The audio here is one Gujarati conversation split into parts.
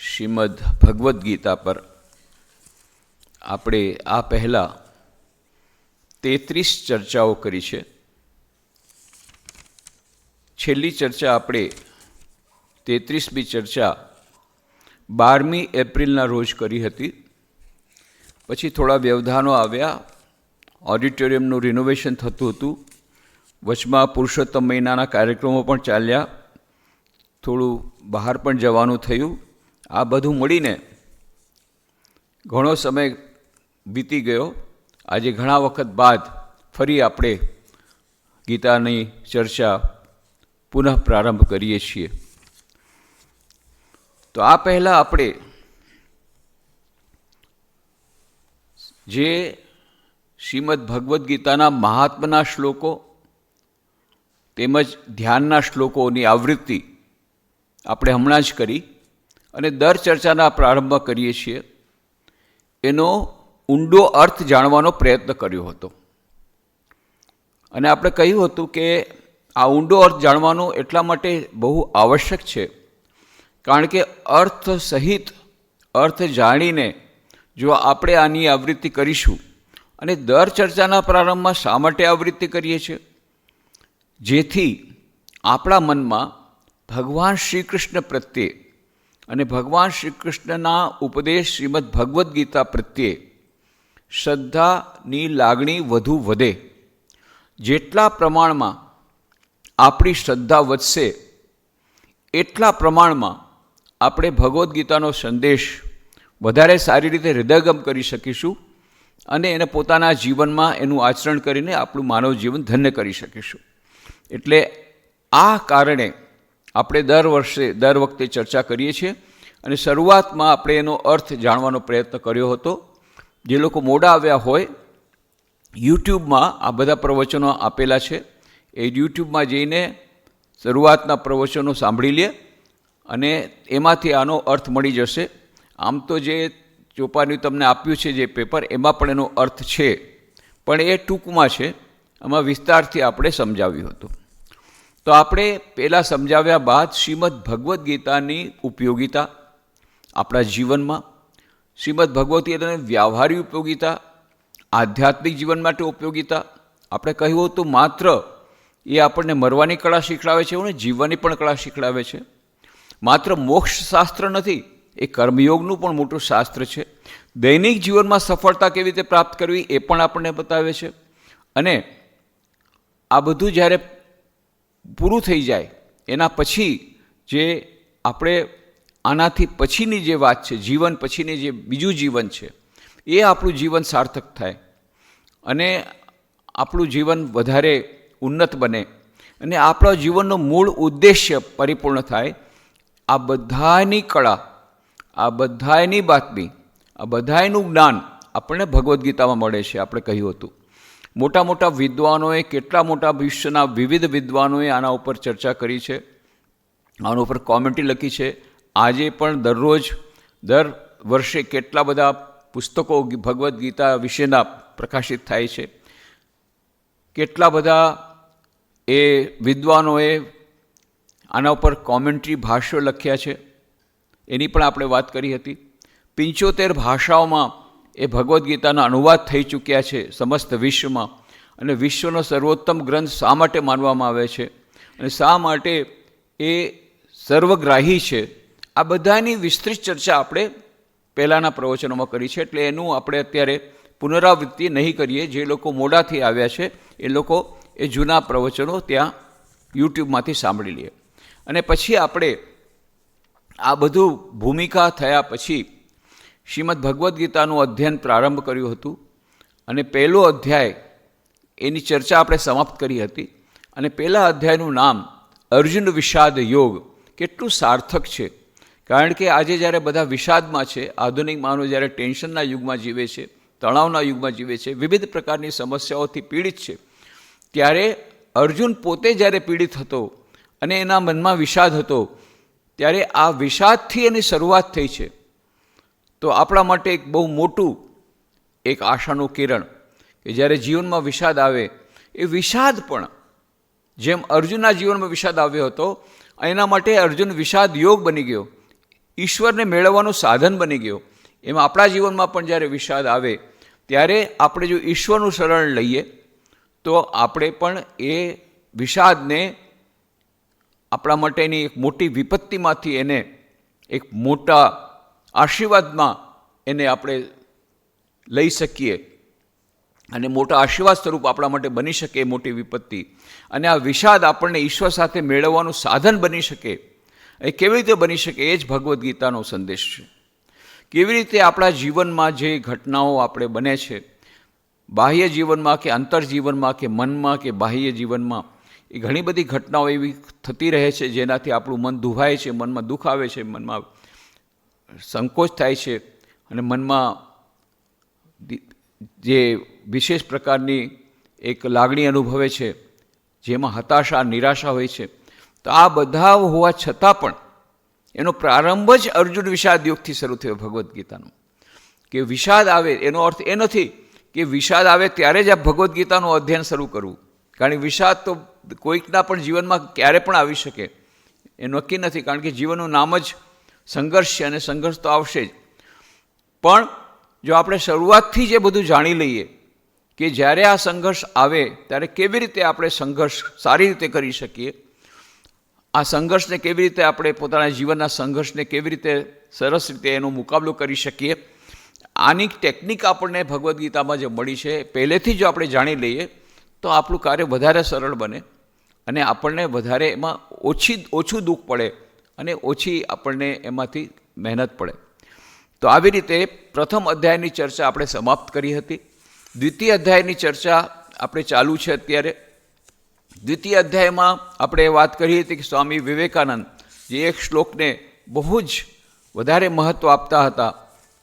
શ્રીમદ ભગવદ્ ગીતા પર આપણે આ પહેલાં 33 ચર્ચાઓ કરી છે. છેલ્લી ચર્ચા આપણે 33મી ચર્ચા 12મી એપ્રિલના રોજ કરી હતી. પછી થોડા વ્યવધાનો આવ્યા, ઓડિટોરિયમનું રિનોવેશન થતું હતું, વચમાં પુરુષોત્તમ મહિનાના કાર્યક્રમો પણ ચાલ્યા, થોડું બહાર પણ જવાનું થયું. આ બધું મળીને ઘણો સમય વીતી ગયો. આજે ઘણા વખત બાદ ફરી આપણે ગીતાની ચર્ચા પુનઃ પ્રારંભ કરીએ છીએ. તો આ પહેલાં આપણે જે શ્રીમદ ભગવદ્ ગીતાના મહાત્માના શ્લોકો તેમજ ધ્યાનના શ્લોકોની આવૃત્તિ આપણે હમણાં જ કરી અને દર ચર્ચાના પ્રારંભમાં કરીએ છીએ એનો ઊંડો અર્થ જાણવાનો પ્રયત્ન કર્યો હતો. અને આપણે કહ્યું હતું કે આ ઊંડો અર્થ જાણવાનો એટલા માટે બહુ આવશ્યક છે કારણ કે અર્થ સહિત અર્થ જાણીને જો આપણે આની આવૃત્તિ કરીશું, અને દર ચર્ચાના પ્રારંભમાં શા માટે આવૃત્તિ કરીએ છીએ? જેથી આપણા મનમાં ભગવાન શ્રી કૃષ્ણ પ્રત્યે અને ભગવાન શ્રી કૃષ્ણના ઉપદેશ શ્રીમદ ભગવદ્ ગીતા પ્રત્યે શ્રદ્ધાની લાગણી વધુ વધે. જેટલા પ્રમાણમાં આપણી શ્રદ્ધા વધશે એટલા પ્રમાણમાં આપણે ભગવદ્ ગીતાનો સંદેશ વધારે સારી રીતે હૃદયગમ કરી શકીશું અને એને પોતાના જીવનમાં એનું આચરણ કરીને આપણું માનવ જીવન ધન્ય કરી શકીશું. એટલે આ કારણે આપણે દર વખતે ચર્ચા કરીએ છીએ અને શરૂઆતમાં આપણે એનો અર્થ જાણવાનો પ્રયત્ન કર્યો હતો. જે લોકો મોડા આવ્યા હોય, યુટ્યુબમાં આ બધા પ્રવચનો આપેલા છે, એ યુટ્યુબમાં જઈને શરૂઆતના પ્રવચનો સાંભળી લે અને એમાંથી આનો અર્થ મળી જશે. આમ તો જે ચોપાનું તમને આપ્યું છે જે પેપર, એમાં પણ એનો અર્થ છે, પણ એ ટૂંકમાં છે, આમાં વિસ્તારથી આપણે સમજાવ્યું હતું. તો આપણે પહેલાં સમજાવ્યા બાદ શ્રીમદ ભગવદ્ ગીતાની ઉપયોગિતા આપણા જીવનમાં, શ્રીમદ ભગવદ્ ગીતાની વ્યવહારિક ઉપયોગિતા, આધ્યાત્મિક જીવન માટે ઉપયોગિતા. આપણે કહ્યું હતું માત્ર એ આપણને મરવાની કળા શીખડાવે છે અને જીવવાની પણ કળા શીખડાવે છે. માત્ર મોક્ષ શાસ્ત્ર નથી, એ કર્મયોગનું પણ મોટું શાસ્ત્ર છે. દૈનિક જીવનમાં સફળતા કેવી રીતે પ્રાપ્ત કરવી એ પણ આપણને બતાવે છે. અને આ બધું જ્યારે પૂરું થઈ જાય એના પછી જે આપણે આનાથી પછીની જે વાત છે, જીવન પછીની જે બીજું જીવન છે, એ આપણું જીવન સાર્થક થાય અને આપણું જીવન વધારે ઉન્નત બને અને આપણા જીવનનો મૂળ ઉદ્દેશ્ય પરિપૂર્ણ થાય. આ બધાની કળા, આ બધાની બાતમી, આ બધાનું જ્ઞાન આપણને ભગવદ્ ગીતામાં મળે છે. આપણે કહ્યું હતું મોટા મોટા વિદ્વાનોએ, કેટલા મોટા વિશ્વના વિવિધ વિદ્વાનોએ આના ઉપર ચર્ચા કરી છે, આના ઉપર કોમેન્ટ્રી લખી છે. આજે પણ દર વર્ષે કેટલા બધા પુસ્તકો ભગવદ્ ગીતા વિશેના પ્રકાશિત થાય છે. કેટલા બધા એ વિદ્વાનોએ આના ઉપર કોમેન્ટ્રી ભાષ્યો લખ્યા છે, એની પણ આપણે વાત કરી હતી. 75 ભાષાઓમાં એ ભગવદ્ ગીતાના અનુવાદ થઈ ચૂક્યા છે સમસ્ત વિશ્વમાં. અને વિશ્વનો સર્વોત્તમ ગ્રંથ શા માટે માનવામાં આવે છે અને શા માટે એ સર્વગ્રાહી છે, આ બધાની વિસ્તૃત ચર્ચા આપણે પહેલાંના પ્રવચનોમાં કરી છે. એટલે એનું આપણે અત્યારે પુનરાવૃત્તિ નહીં કરીએ. જે લોકો મોડાથી આવ્યા છે એ લોકો એ જૂના પ્રવચનો ત્યાં યુટ્યુબમાંથી સાંભળી લે. અને પછી આપણે આ બધું ભૂમિકા થયા પછી શ્રીમદ ભગવદ્ ગીતાનું અધ્યયન પ્રારંભ કર્યું હતું અને પહેલો અધ્યાય એની ચર્ચા આપણે સમાપ્ત કરી હતી. અને પહેલા અધ્યાયનું નામ અર્જુન વિષાદ યોગ. કેટલું સાર્થક છે, કારણ કે આજે જ્યારે બધા વિષાદમાં છે, આધુનિક માનવ જ્યારે ટેન્શનના યુગમાં જીવે છે, તણાવના યુગમાં જીવે છે, વિવિધ પ્રકારની સમસ્યાઓથી પીડિત છે, ત્યારે અર્જુન પોતે જ્યારે પીડિત હતો અને એના મનમાં વિષાદ હતો, ત્યારે આ વિષાદથી એની શરૂઆત થઈ છે. તો આપણા માટે એક બહુ મોટું એક આશાનું કિરણ કે જ્યારે જીવનમાં વિષાદ આવે, એ વિષાદ પણ જેમ અર્જુનના જીવનમાં વિષાદ આવ્યો હતો, એના માટે અર્જુન વિષાદ યોગ બની ગયો. ઈશ્વરને મેળવવાનું સાધન બની ગયો. એમાં આપણા જીવનમાં પણ જ્યારે વિષાદ આવે ત્યારે આપણે જો ઈશ્વરનું શરણ લઈએ તો આપણે પણ એ વિષાદને આપણા માટેની એક મોટી વિપત્તિમાંથી એને એક મોટા આશીર્વાદમાં એને આપણે લઈ શકીએ અને મોટા આશીર્વાદ સ્વરૂપ આપણા માટે બની શકે એ મોટી વિપત્તિ. અને આ વિષાદ આપણને ઈશ્વર સાથે મેળવવાનું સાધન બની શકે. એ કેવી રીતે બની શકે એ જ ભગવદ્ ગીતાનો સંદેશ છે. કેવી રીતે આપણા જીવનમાં જે ઘટનાઓ આપણે બને છે, બાહ્ય જીવનમાં કે અંતરજીવનમાં કે મનમાં કે બાહ્ય જીવનમાં, એ ઘણી બધી ઘટનાઓ એવી થતી રહે છે જેનાથી આપણું મન દુભાય છે, મનમાં દુઃખ આવે છે, મનમાં સંકોચ થાય છે અને મનમાં જે વિશેષ પ્રકારની એક લાગણી અનુભવે છે જેમાં હતાશા, નિરાશા હોય છે. તો આ બધા હોવા છતાં પણ એનો પ્રારંભ જ અર્જુન વિષાદ યોગથી શરૂ થયો ભગવદ્ ગીતાનો. કે વિષાદ આવે એનો અર્થ એ નથી કે વિષાદ આવે ત્યારે જ આ ભગવદ્ ગીતાનું અધ્યયન શરૂ કરવું, કારણ કે વિષાદ તો કોઈકના પણ જીવનમાં ક્યારે પણ આવી શકે એ નક્કી નથી, કારણ કે જીવનનું નામ જ સંઘર્ષ છે અને સંઘર્ષ તો આવશે જ. પણ જો આપણે શરૂઆતથી જ એ બધું જાણી લઈએ કે જ્યારે આ સંઘર્ષ આવે ત્યારે કેવી રીતે આપણે સંઘર્ષ સારી રીતે કરી શકીએ, આ સંઘર્ષને કેવી રીતે આપણે પોતાના જીવનના સંઘર્ષને કેવી રીતે સરસ રીતે એનો મુકાબલો કરી શકીએ, આની ટેકનિક આપણને ભગવદ્ ગીતામાં જે મળી છે પહેલેથી જો આપણે જાણી લઈએ તો આપણું કાર્ય વધારે સરળ બને અને આપણને વધારે એમાં ઓછું દુઃખ પડે અને ઓછી આપણને એમાંથી મહેનત પડે. તો આવી રીતે પ્રથમ અધ્યાયની ચર્ચા આપણે સમાપ્ત કરી હતી. દ્વિતીય અધ્યાયની ચર્ચા આપણે ચાલુ છે અત્યારે. દ્વિતીય અધ્યાયમાં આપણે વાત કરી હતી કે સ્વામી વિવેકાનંદ જે એક શ્લોકને બહુ જ વધારે મહત્ત્વ આપતા હતા,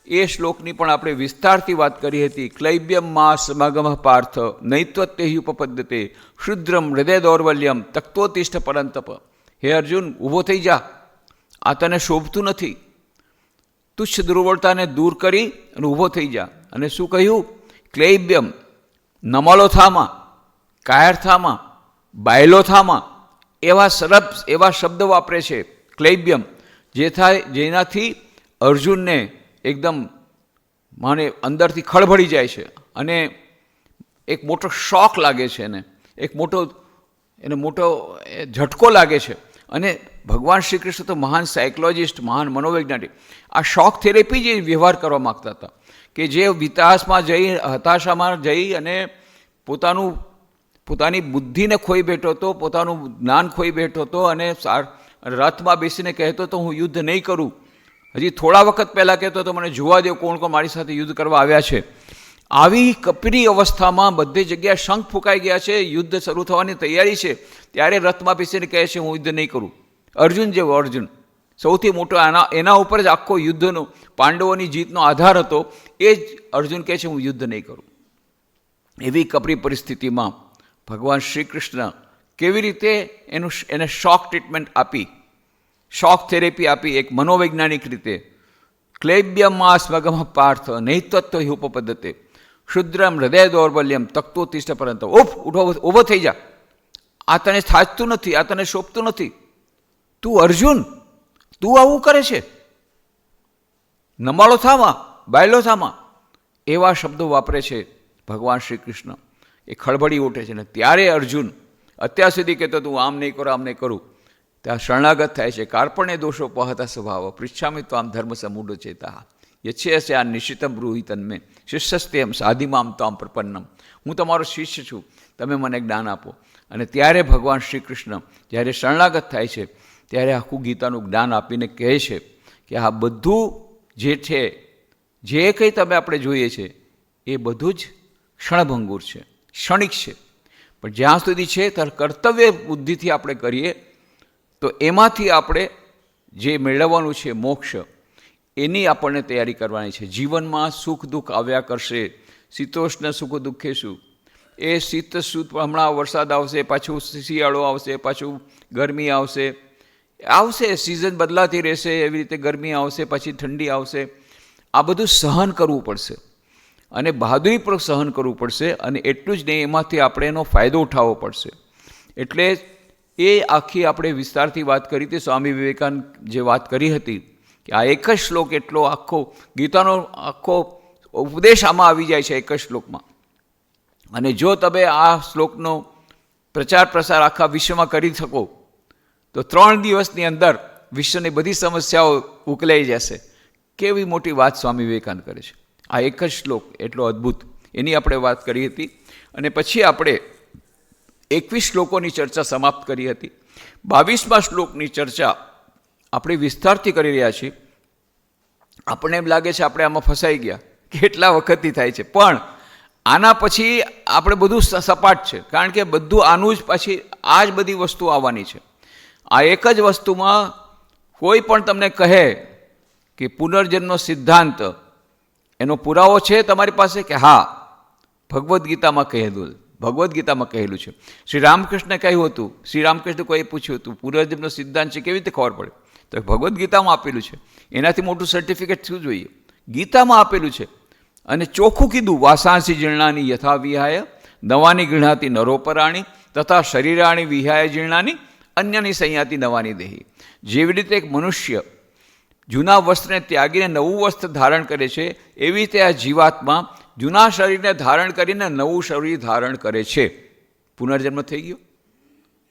એ શ્લોકની પણ આપણે વિસ્તારથી વાત કરી હતી. ક્લૈબ્યમ મા સમાગમ પાર્થ નૈત્વત્ય ઉપપદ્યતે ક્ષુદ્રમ હૃદય દૌર્બલ્યમ તક્તોતિષ્ઠ પરંતપ. હે અર્જુન, ઊભો થઈ જા, આ તને શોભતું નથી. તુચ્છ દુર્બળતાને દૂર કરી અને ઊભો થઈ જા. અને શું કહ્યું? ક્લૈબ્યમ, નમાલો થામાં, કાયર થામાં, બાયલો થામાં, એવા શબ્દ વાપરે છે. ક્લૈબ્યમ જે થાય જેનાથી અર્જુનને એકદમ માને અંદરથી ખળભળી જાય છે અને એક મોટો શોક લાગે છે, એક મોટો ઝટકો લાગે છે. અને ભગવાન શ્રી કૃષ્ણ તો મહાન સાયકોલોજિસ્ટ, મહાન મનોવૈજ્ઞાનિક, આ શોક થેરેપી જે વ્યવહાર કરવા માગતા હતા કે જે વિકાસમાં જઈ, હતાશામાં જઈ અને પોતાની બુદ્ધિને ખોઈ બેઠો હતો, પોતાનું જ્ઞાન ખોઈ બેઠો હતો અને રથમાં બેસીને કહેતો હતો હું યુદ્ધ નહીં કરું. હજી થોડા વખત પહેલાં કહેતો હતો મને જોવા દો કોણ કોણ મારી સાથે યુદ્ધ કરવા આવ્યા છે. આવી કપરી અવસ્થામાં બધી જગ્યાએ શંખ ફૂંકાઈ ગયા છે, યુદ્ધ શરૂ થવાની તૈયારી છે, ત્યારે રથમાં બેસીને કહે છે હું યુદ્ધ નહીં કરું. અર્જુન જેવો અર્જુન, સૌથી મોટો એના ઉપર જ આખો યુદ્ધનો, પાંડવોની જીતનો આધાર હતો, એ જ અર્જુન કહે છે હું યુદ્ધ નહીં કરું. એવી કપરી પરિસ્થિતિમાં ભગવાન શ્રી કૃષ્ણ કેવી રીતે એને શોક ટ્રીટમેન્ટ આપી, શોક થેરેપી આપી એક મનોવૈજ્ઞાનિક રીતે. ક્લૈબ્યમાં સ્વગમ પાર્થ નૈત્વત્વ ઉપપદ્ધતે ક્ષુદ્રમ હૃદય દૌર્બલ્યમ તક્તોતિષ્ઠ પરંત. ઊભો થઈ જા, આ તને થાજતું નથી, આ તને શોભતું નથી. તું અર્જુન, તું આવું કરે છે, નમાળો થામાં, બાયલો થામાં, એવા શબ્દો વાપરે છે ભગવાન શ્રી કૃષ્ણ. એ ખળભળી ઉઠે છે ને ત્યારે અર્જુન અત્યાર સુધી કહેતો તું આમ નહીં કરો, આમ નહીં કરું, ત્યાં શરણાગત થાય છે. કાર્પણ્ય દોષો પહતા સ્વભાવ પૃચ્છામી તો આમ ધર્મ સમૂઢ ચેતા યચ્છે આ નિશ્ચિતમ બ્રૂહિ તન્મે શિષ્યસ્તેમ સાધિમામ તામ પ્રપન્નમ. હું તમારો શિષ્ય છું, તમે મને જ્ઞાન આપો. અને ત્યારે ભગવાન શ્રી કૃષ્ણ જ્યારે શરણાગત થાય છે ત્યારે આખું ગીતાનું જ્ઞાન આપીને કહે છે કે આ બધું જે છે, જે કંઈ તમે આપણે જોઈએ છે એ બધું જ ક્ષણભંગુર છે, ક્ષણિક છે. પણ જ્યાં સુધી છે ત્યારે કર્તવ્ય બુદ્ધિથી આપણે કરીએ તો એમાંથી આપણે જે મેળવવાનું છે મોક્ષ, એની આપણને તૈયારી કરવાની છે. જીવનમાં સુખ દુઃખ આવ્યા કરશે, શીતોષ્ણ સુખ દુઃખે શું. એ શીત સુખ, હમણાં વરસાદ આવશે, પાછું શિયાળો આવશે, પાછું ગરમી આવશે, સિઝન બદલાતી રહેશે, એવી રીતે ગરમી આવશે, પછી ઠંડી આવશે. આ બધું સહન કરવું પડશે અને બહાદુરીપૂર્વક સહન કરવું પડશે. અને એટલું જ નહીં, એમાંથી આપણે એનો ફાયદો ઉઠાવવો પડશે. એટલે એ આખી આપણે વિસ્તારથી વાત કરી હતી. સ્વામી વિવેકાનંદ જે વાત કરી હતી કે આ એક જ શ્લોક એટલો આખો ગીતાનો આખો ઉપદેશ આમાં આવી જાય છે એક જ શ્લોકમાં. અને જો તમે આ શ્લોકનો પ્રચાર પ્રસાર આખા વિશ્વમાં કરી શકો તો 3 દિવસની અંદર વિશ્વની બધી સમસ્યાઓ ઉકેલાઈ જશે. કેવી મોટી વાત સ્વામી વિવેકાનંદ કરે છે. આ એક જ શ્લોક એટલો અદ્ભુત, એની આપણે વાત કરી હતી. અને પછી આપણે 21 શ્લોકોની ચર્ચા સમાપ્ત કરી હતી. 22મા શ્લોકની ચર્ચા આપણે વિસ્તારથી કરી રહ્યા છીએ. આપણને એમ લાગે છે આપણે આમાં ફસાઈ ગયા, કેટલા વખતથી થાય છે, પણ આના પછી આપણે બધું સપાટ છે, કારણ કે બધું આનું જ પછી આ જ બધી વસ્તુ આવવાની છે. આ એક જ વસ્તુમાં કોઈ પણ તમને કહે કે પુનર્જન્મનો સિદ્ધાંત એનો પુરાવો છે તમારી પાસે, કે હા ભગવદ્ ગીતામાં કહેલું છે. શ્રી રામકૃષ્ણે કહ્યું હતું, શ્રી રામકૃષ્ણ કોઈ પૂછ્યું હતું પુનર્જન્મનો સિદ્ધાંત છે કેવી રીતે ખબર પડે, તો ભગવદ્ ગીતામાં આપેલું છે. એનાથી મોટું સર્ટિફિકેટ શું જોઈએ? ગીતામાં આપેલું છે. અને ચોખ્ખું કીધું, વાસાંસી જીર્ણાની યથા વિહાય નવાની ગૃહાતી નરોપરાણી તથા શરીરાણી વિહાય જીર્ણાની અન્યની સંયાતિ નવાની દેહી. જેવી રીતે એક મનુષ્ય જૂના વસ્ત્રને ત્યાગીને નવું વસ્ત્ર ધારણ કરે છે, એવી રીતે આ જીવાત્મા જૂના શરીરને ધારણ કરીને નવું શરીર ધારણ કરે છે. પુનર્જન્મ થઈ ગયો,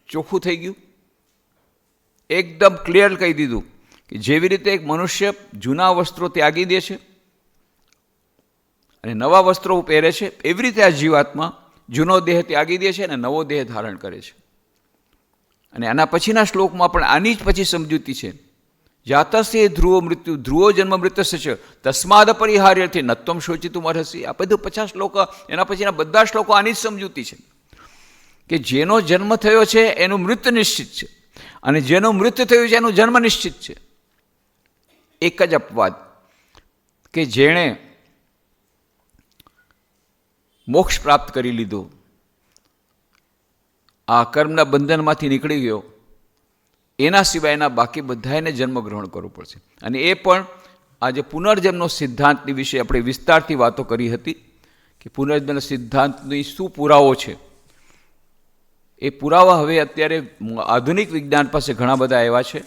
ચોખ્ખું થઈ ગયું, એકદમ ક્લિયર કહી દીધું કે જેવી રીતે એક મનુષ્ય જૂના વસ્ત્રો ત્યાગી દે છે અને નવા વસ્ત્રો પહેરે છે, એવી રીતે આ જીવાત્મા જૂનો દેહ ત્યાગી દે છે અને નવો દેહ ધારણ કરે છે. અને આના પછીના શ્લોકમાં પણ આની જ પછી સમજૂતી છે. જાતસ્ય ધ્રુવો મૃત્યુ ધ્રુવો જન્મ મૃત્યુસ્ય છે તસ્માદ પરિહાર્યથી નત્વમ શોચિતું અર્હસી. આ બધું 50 શ્લોક, એના પછીના બધા શ્લોકો આની જ સમજૂતી છે કે જેનો જન્મ થયો છે એનું મૃત્યુ નિશ્ચિત છે, અને જેનું મૃત્યુ થયું છે એનું જન્મ નિશ્ચિત છે. એક જ અપવાદ કે જેણે મોક્ષ પ્રાપ્ત કરી લીધો, આ કર્મના બંધનમાંથી નીકળી ગયો, એના સિવાયના બાકી બધાને જન્મ ગ્રહણ કરવો પડશે. અને એ પણ આજે પુનર્જન્મનો સિદ્ધાંતની વિશે આપણે વિસ્તારથી વાતો કરી હતી કે પુનર્જન્મના સિદ્ધાંતની શું પુરાવો છે. એ પુરાવા હવે અત્યારે આધુનિક વિજ્ઞાન પાસે ઘણા બધા આવ્યા છે.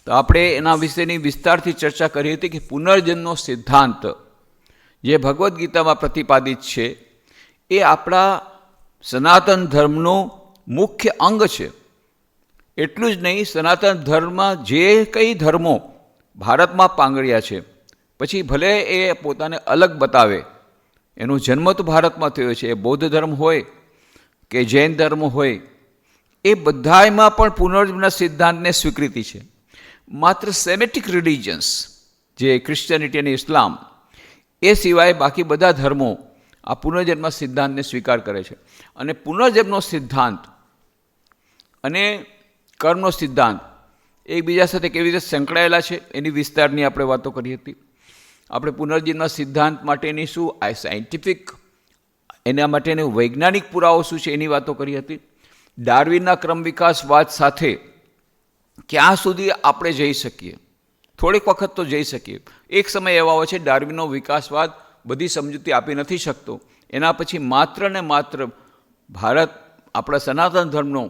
તો આપણે એના વિશેની વિસ્તારથી ચર્ચા કરી હતી કે પુનર્જન્મનો સિદ્ધાંત જે ભગવદ્ ગીતામાં પ્રતિપાદિત છે એ આપણા સનાતન ધર્મનું મુખ્ય અંગ છે. એટલું જ નહીં, સનાતન ધર્મમાં જે કંઈ ધર્મો ભારતમાં પાંગળ્યા છે, પછી ભલે એ પોતાને અલગ બતાવે, એનો જન્મ તો ભારતમાં થયો છે, એ બૌદ્ધ ધર્મ હોય કે જૈન ધર્મ હોય, એ બધામાં પણ પુનર્જન્મના સિદ્ધાંતને સ્વીકૃતિ છે. માત્ર સેમેટિક રિલિજન્સ જે ક્રિશ્ચિયનિટી અને ઇસ્લામ, એ સિવાય બાકી બધા ધર્મો આ પુનર્જન્મ સિદ્ધાંતને સ્વીકાર કરે છે. અને પુનર્જન્મનો સિદ્ધાંત અને કર્મનો સિદ્ધાંત એકબીજા સાથે કેવી રીતે સંકળાયેલા છે એની વિસ્તારની આપણે વાતો કરી હતી. આપણે પુનર્જન્મના સિદ્ધાંત માટેની શું આ સાયન્ટિફિક, એના માટેનો વૈજ્ઞાનિક પુરાવો શું છે એની વાતો કરી હતી. ડાર્વિનના ક્રમ વિકાસવાદ સાથે ક્યાં સુધી આપણે જઈ શકીએ, થોડીક વખત તો જઈ શકીએ. એક સમય એવા હોય છે ડાર્વિનનો વિકાસવાદ બધી સમજૂતી આપી નથી શકતો, એના પછી માત્ર ને માત્ર ભારત આપણા સનાતન ધર્મનો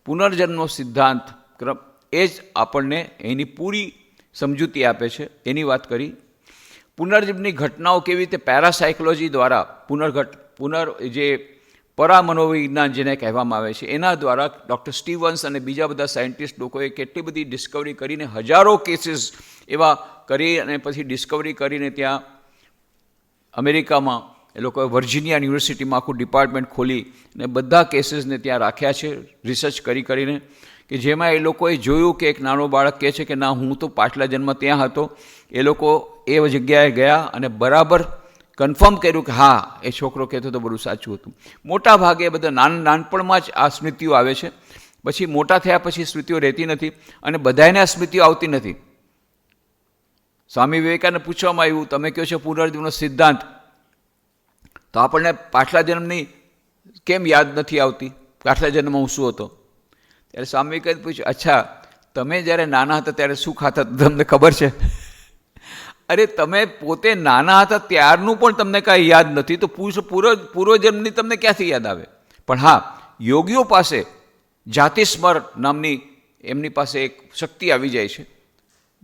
પુનર્જન્મનો સિદ્ધાંત ક્રમ એ જ આપણને એની પૂરી સમજૂતી આપે છે, એની વાત કરી. પુનર્જન્મની ઘટનાઓ કેવી રીતે પેરાસાયકોલોજી દ્વારા જે પરામનોવિજ્ઞાન જેને કહેવામાં આવે છે એના દ્વારા ડૉક્ટર સ્ટીવન્સ અને બીજા બધા સાયન્ટિસ્ટ લોકોએ કેટલી બધી ડિસ્કવરી કરીને હજારો કેસીસ એવા કરી અને પછી ડિસ્કવરી કરીને ત્યાં અમેરિકામાં એ લોકોએ વર્જિનિયા યુનિવર્સિટીમાં આખું ડિપાર્ટમેન્ટ ખોલી અને બધા કેસીસને ત્યાં રાખ્યા છે રિસર્ચ કરીને, કે જેમાં એ લોકોએ જોયું કે એક નાનો બાળક કહે છે કે ના હું તો પાછલા જન્મ ત્યાં હતો. એ લોકો એ જગ્યાએ ગયા અને બરાબર કન્ફર્મ કર્યું કે હા એ છોકરો કહેતો તો બધું સાચું હતું. મોટા ભાગે બધા નાનપણમાં જ આ સ્મૃતિઓ આવે છે, પછી મોટા થયા પછી સ્મૃતિઓ રહેતી નથી અને બધાને આ સ્મૃતિઓ આવતી નથી. સ્વામી વિવેકાનંદને પૂછવામાં આવ્યું તમે કહો છો પુનર્જન્મનો સિદ્ધાંત, તો આપણને પાછલા જન્મની કેમ યાદ નથી આવતી, પાછલા જન્મમાં હું શું હતો? ત્યારે સ્વામી વિવેકાનંદ પૂછ્યું અચ્છા તમે જ્યારે નાના હતા ત્યારે શું ખાતા તમને ખબર છે? અરે તમે પોતે નાના હતા ત્યારનું પણ તમને કાંઈ યાદ નથી, તો પૂર્વજન્મની તમને ક્યાંથી યાદ આવે? પણ હા, યોગીઓ પાસે જાતિસ્મર નામની એમની પાસે એક શક્તિ આવી જાય છે,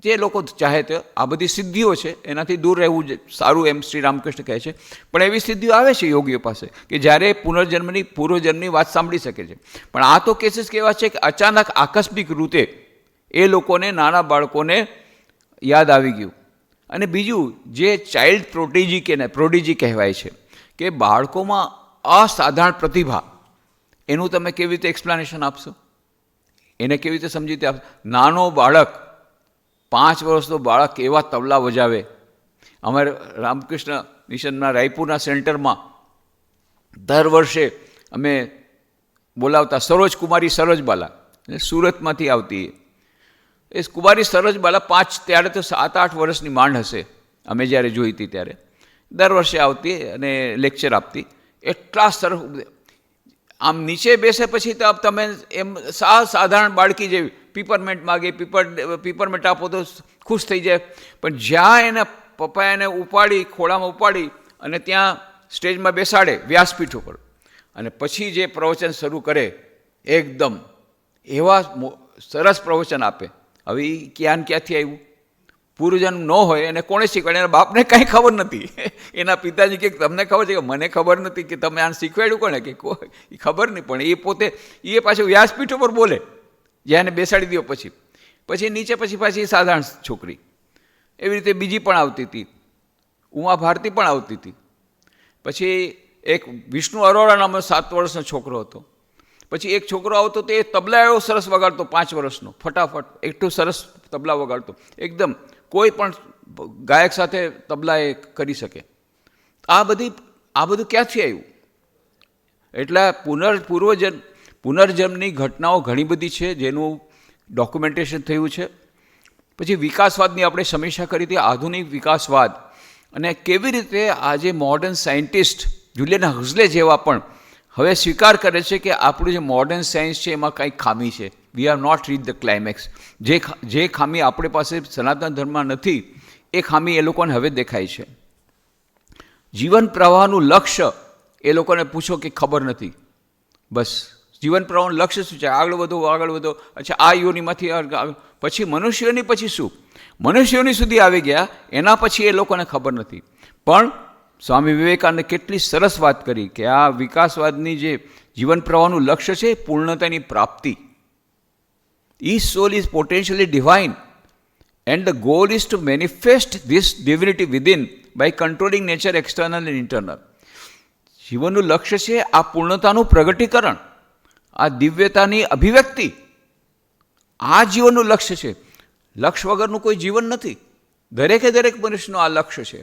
જે લોકો ચાહે તે આ બધી સિદ્ધિઓ છે એનાથી દૂર રહેવું સારું, એમ શ્રી રામકૃષ્ણ કહે છે. પણ એવી સિદ્ધિઓ આવે છે યોગીઓ પાસે કે જ્યારે પુનર્જન્મની પૂર્વજન્મની વાત સાંભળી શકે છે. પણ આ તો કેસીસ કેવા છે કે અચાનક આકસ્મિક રીતે એ લોકોને, નાના બાળકોને યાદ આવી ગયું. અને બીજું જે ચાઇલ્ડ પ્રોડિજી કહેવાય છે કે બાળકોમાં અસાધારણ પ્રતિભા, એનું તમે કેવી રીતે એક્સપ્લેનેશન આપશો? એને કેવી રીતે સમજી આપશો? નાનો બાળક, 5 વર્ષનું બાળક એવા તબલા વજાવે. અમારે રામકૃષ્ણ મિશનના રાયપુરના સેન્ટરમાં દર વર્ષે અમે બોલાવતા સરોજ કુમારી સરોજબાલા, સુરતમાંથી આવતી. એ કુમારી સરોજબાલા ત્યારે તો 7-8 વર્ષની માંડ હશે અમે જ્યારે જોઈ હતી ત્યારે. દર વર્ષે આવતી અને લેક્ચર આપતી. એટલા સરસ, આમ નીચે બેસે પછી તો તમે એમ સાધારણ બાળકી જેવી પીપરમેન્ટ માગે, પીપરમેન્ટ આપો તો ખુશ થઈ જાય. પણ જ્યાં એના પપ્પાએ એને ઉપાડી, ખોળામાં ઉપાડી અને ત્યાં સ્ટેજમાં બેસાડે વ્યાસપીઠ ઉપર, અને પછી જે પ્રવચન શરૂ કરે એકદમ એવા સરસ પ્રવચન આપે. હવે એ ક્યાંથી આવ્યું? પૂર્વજન્મ ન હોય એને કોણે શીખવાડ્યું? એના બાપને કાંઈ ખબર નથી. એના પિતાજી કે તમને ખબર છે? કે મને ખબર નથી. કે તમે આને શીખવાડ્યું કોને? કે એ ખબર નહીં. પણ એ પોતે એ પાછું વ્યાસપીઠ ઉપર બોલે જ્યાં એને બેસાડી દો પછી નીચે પાછી સાધારણ છોકરી. એવી રીતે બીજી પણ આવતી હતી, ઉમા ભારતી પણ આવતી હતી. પછી એક વિષ્ણુ અરોરા નામનો 7 વર્ષનો છોકરો હતો. પછી એક છોકરો આવતો તો એ તબલા એવો સરસ વગાડતો, 5 વર્ષનો, ફટાફટ એટલું સરસ તબલા વગાડતો, એકદમ કોઈ પણ ગાયક સાથે તબલા એ કરી શકે. આ બધું ક્યાંથી આવ્યું? એટલે પુનર્જન્મની ઘટનાઓ ઘણી બધી છે જેનું ડોક્યુમેન્ટેશન થયું છે. પછી વિકાસવાદની આપણે સમીક્ષા કરી હતી, આધુનિક વિકાસવાદ, અને કેવી રીતે આજે મોડર્ન સાયન્ટિસ્ટ જુલિયન હક્સલે જેવા પણ હવે સ્વીકાર કરે છે કે આપણું જે મોડર્ન સાયન્સ છે એમાં કંઈક ખામી છે. We are not reach the climax. જે ખામી આપણી પાસે સનાતન ધર્મમાં નથી એ ખામી એ લોકોને હવે દેખાય છે. જીવન પ્રવાહનું લક્ષ્ય એ લોકોને પૂછો કે ખબર નથી. બસ જીવન પ્રવાહનું લક્ષ્ય શું છે? આગળ વધો. અચ્છા, આ યોનિમાંથી પછી મનુષ્યોની પછી શું? મનુષ્યોની સુધી આવી ગયા, એના પછી એ લોકોને ખબર નથી. પણ સ્વામી વિવેકાનંદે કેટલી સરસ વાત કરી કે આ વિકાસવાદની જે જીવન પ્રવાહનું લક્ષ્ય છે પૂર્ણતાની પ્રાપ્તિ. Each soul is potentially divine and the goal is to manifest this divinity within by controlling nature external and internal. જીવનનું લક્ષ્ય છે આ પૂર્ણતાનું પ્રગટીકરણ, આ દિવ્યતાની અભિવ્યક્તિ. આ જીવનનું લક્ષ્ય છે. લક્ષ્ય વગરનું કોઈ જીવન નથી. દરેક મનુષ્યનું આ લક્ષ્ય છે,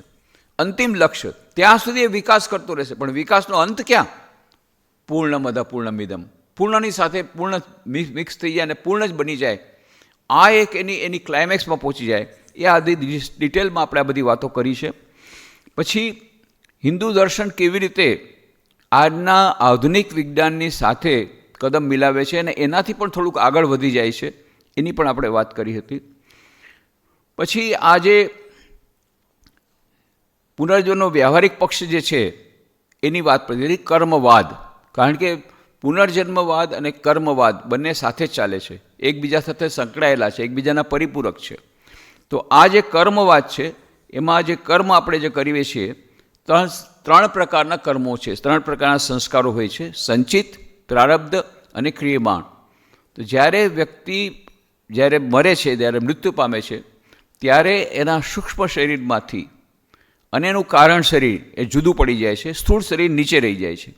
અંતિમ લક્ષ્ય. ત્યાં સુધી એ વિકાસ કરતો રહેશે. પણ વિકાસનો અંત ક્યાં? પૂર્ણમદ પૂર્ણમિદમ. પૂર્ણની સાથે પૂર્ણ મિક્સ થઈ જાય અને પૂર્ણ જ બની જાય. આ એક એની ક્લાઇમેક્સમાં પહોંચી જાય. એ આ ડિટેલમાં આપણે આ બધી વાતો કરી છે. પછી હિન્દુ દર્શન કેવી રીતે આજના આધુનિક વિજ્ઞાનની સાથે કદમ મિલાવે છે અને એનાથી પણ થોડુંક આગળ વધી જાય છે, એની પણ આપણે વાત કરી હતી. પછી આ જે પુનર્જન્મનો વ્યવહારિક પક્ષ જે છે એની વાત કરી હતી, કર્મવાદ. કારણ કે પુનર્જન્મવાદ અને કર્મવાદ બંને સાથે જ ચાલે છે, એકબીજા સાથે સંકળાયેલા છે, એકબીજાના પરિપૂરક છે. તો આ જે કર્મવાદ છે એમાં જે કર્મ આપણે જે કરીએ છીએ, ત્રણ પ્રકારના કર્મો છે, 3 પ્રકારના સંસ્કારો હોય છે: સંચિત, પ્રારબ્ધ અને ક્રિયમાણ. તો જ્યારે વ્યક્તિ મરે છે, જ્યારે મૃત્યુ પામે છે, ત્યારે એના સૂક્ષ્મ શરીરમાંથી અને એનું કારણ શરીર એ જુદું પડી જાય છે, સ્થૂળ શરીર નીચે રહી જાય છે.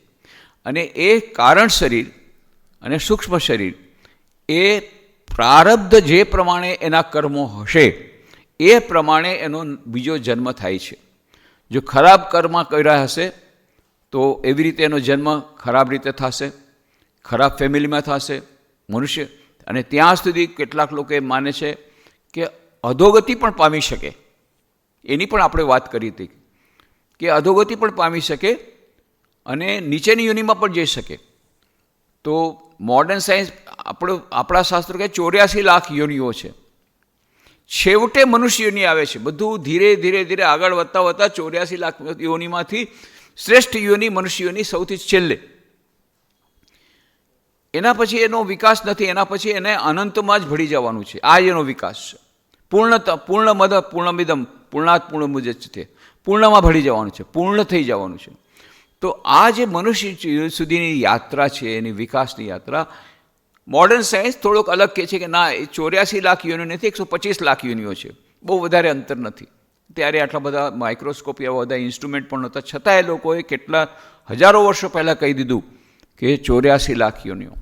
અને એ કારણ શરીર અને સૂક્ષ્મ શરીર એ પ્રારબ્ધ જે પ્રમાણે એના કર્મો હશે એ પ્રમાણે એનો બીજો જન્મ થાય છે. જો ખરાબ કર્મ કર્યા હશે તો એવી રીતે એનો જન્મ ખરાબ રીતે થશે, ખરાબ ફેમિલીમાં થશે મનુષ્ય. અને ત્યાં સુધી કેટલાક લોકો એ માને છે કે અધોગતિ પણ પામી શકે. એની પણ આપણે વાત કરી હતી કે અધોગતિ પણ પામી શકે અને નીચેની યોનિમાં પણ જઈ શકે. તો મોડર્ન સાયન્સ આપણા શાસ્ત્રો કહે 84 લાખ યોનિઓ છે. છેવટે મનુષ્ય યોનિ આવે છે. બધું ધીરે આગળ વધતા 84 લાખ યોનિમાંથી શ્રેષ્ઠ યોનિ મનુષ્ય યોનિ સૌથી છેલ્લે. એના પછી એનો વિકાસ નથી, એના પછી એને અનંતમાં જ ભળી જવાનું છે. આ એનો વિકાસ છે. પૂર્ણમદ પૂર્ણમિદમ પૂર્ણાત પૂર્ણમુદચ્યતે, પૂર્ણમાં ભળી જવાનું છે, પૂર્ણ થઈ જવાનું છે. તો આ જે મનુષ્ય સુધીની યાત્રા છે, એની વિકાસની યાત્રા, મોડર્ન સાયન્સ થોડોક અલગ કહે છે કે ના, એ 84 લાખ યોનિઓ નથી, 125 લાખ યોનિઓ છે, બહુ વધારે અંતર નથી. ત્યારે આટલા બધા માઇક્રોસ્કોપ, એવા બધા ઇન્સ્ટ્રુમેન્ટ પણ નહોતા, છતાં એ લોકોએ કેટલા હજારો વર્ષો પહેલાં કહી દીધું કે 84 લાખ યોનિઓ.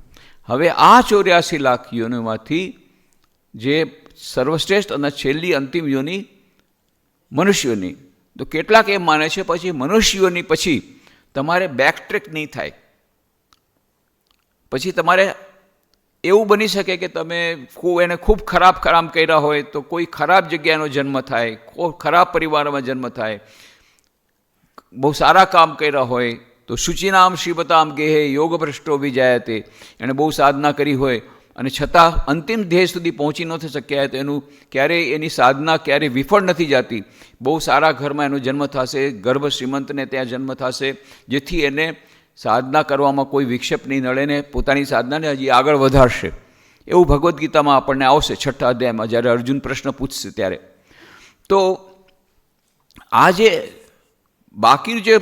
હવે આ 84 લાખ યોનિઓમાંથી જે સર્વશ્રેષ્ઠ અને છેલ્લી અંતિમ યોનિ મનુષ્યોની, તો કેટલાક એમ માને છે પછી મનુષ્યોની પછી તમારે બેકટ્રેક નહીં થાય, પછી તમારે એવું બની શકે કે તમે એને ખૂબ ખરાબ કામ કર્યા હોય તો કોઈ ખરાબ જગ્યાનો જન્મ થાય, કોઈ ખરાબ પરિવારમાં જન્મ થાય, બહુ સારા કામ કર્યા હોય તો શુચિનામ શ્રીમતામ ગેહે યોગ ભ્રષ્ટો વિજાયતે, એણે બહુ સાધના કરી હોય અને છતાં અંતિમ ધ્યેય સુધી પહોંચી નથી શક્યા હોય તો એનું ક્યારેય, એની સાધના ક્યારેય વિફળ નથી જતી. બહુ સારા ઘરમાં એનો જન્મ થશે, ગર્ભ શ્રીમંતને ત્યાં જન્મ થશે, જેથી એને સાધના કરવામાં કોઈ વિક્ષેપ નહીં નડે ને પોતાની સાધનાને હજી આગળ વધારશે. એવું ભગવદ્ ગીતામાં આપણને આવશે 6ઠા અધ્યાયમાં, જ્યારે અર્જુન પ્રશ્ન પૂછશે ત્યારે. તો આ જે બાકીનું જે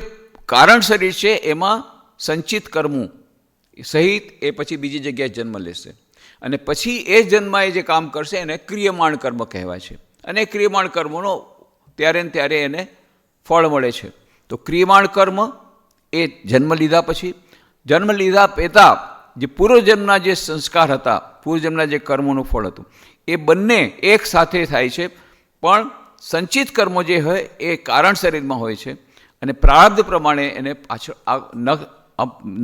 કારણ શરીર છે એમાં સંચિત કર્મો સહિત એ પછી બીજી જગ્યાએ જન્મ લેશે, અને પછી એ જન્મમાં એ જે કામ કરશે એને ક્રિયમાણ કર્મ કહેવાય છે. અને ક્રિયમાણ કર્મોનો ત્યારે ને ત્યારે એને ફળ મળે છે. તો ક્રિયમાણ કર્મ એ જન્મ લીધા પછી, જન્મ લીધા પહેલાં જે પૂર્વજન્મના જે સંસ્કાર હતા, પૂર્વજન્મના જે કર્મોનું ફળ હતું, એ બંને એક સાથે થાય છે. પણ સંચિત કર્મો જે હોય એ કારણ શરીરમાં હોય છે, અને પ્રારબ્ધ પ્રમાણે એને પાછળ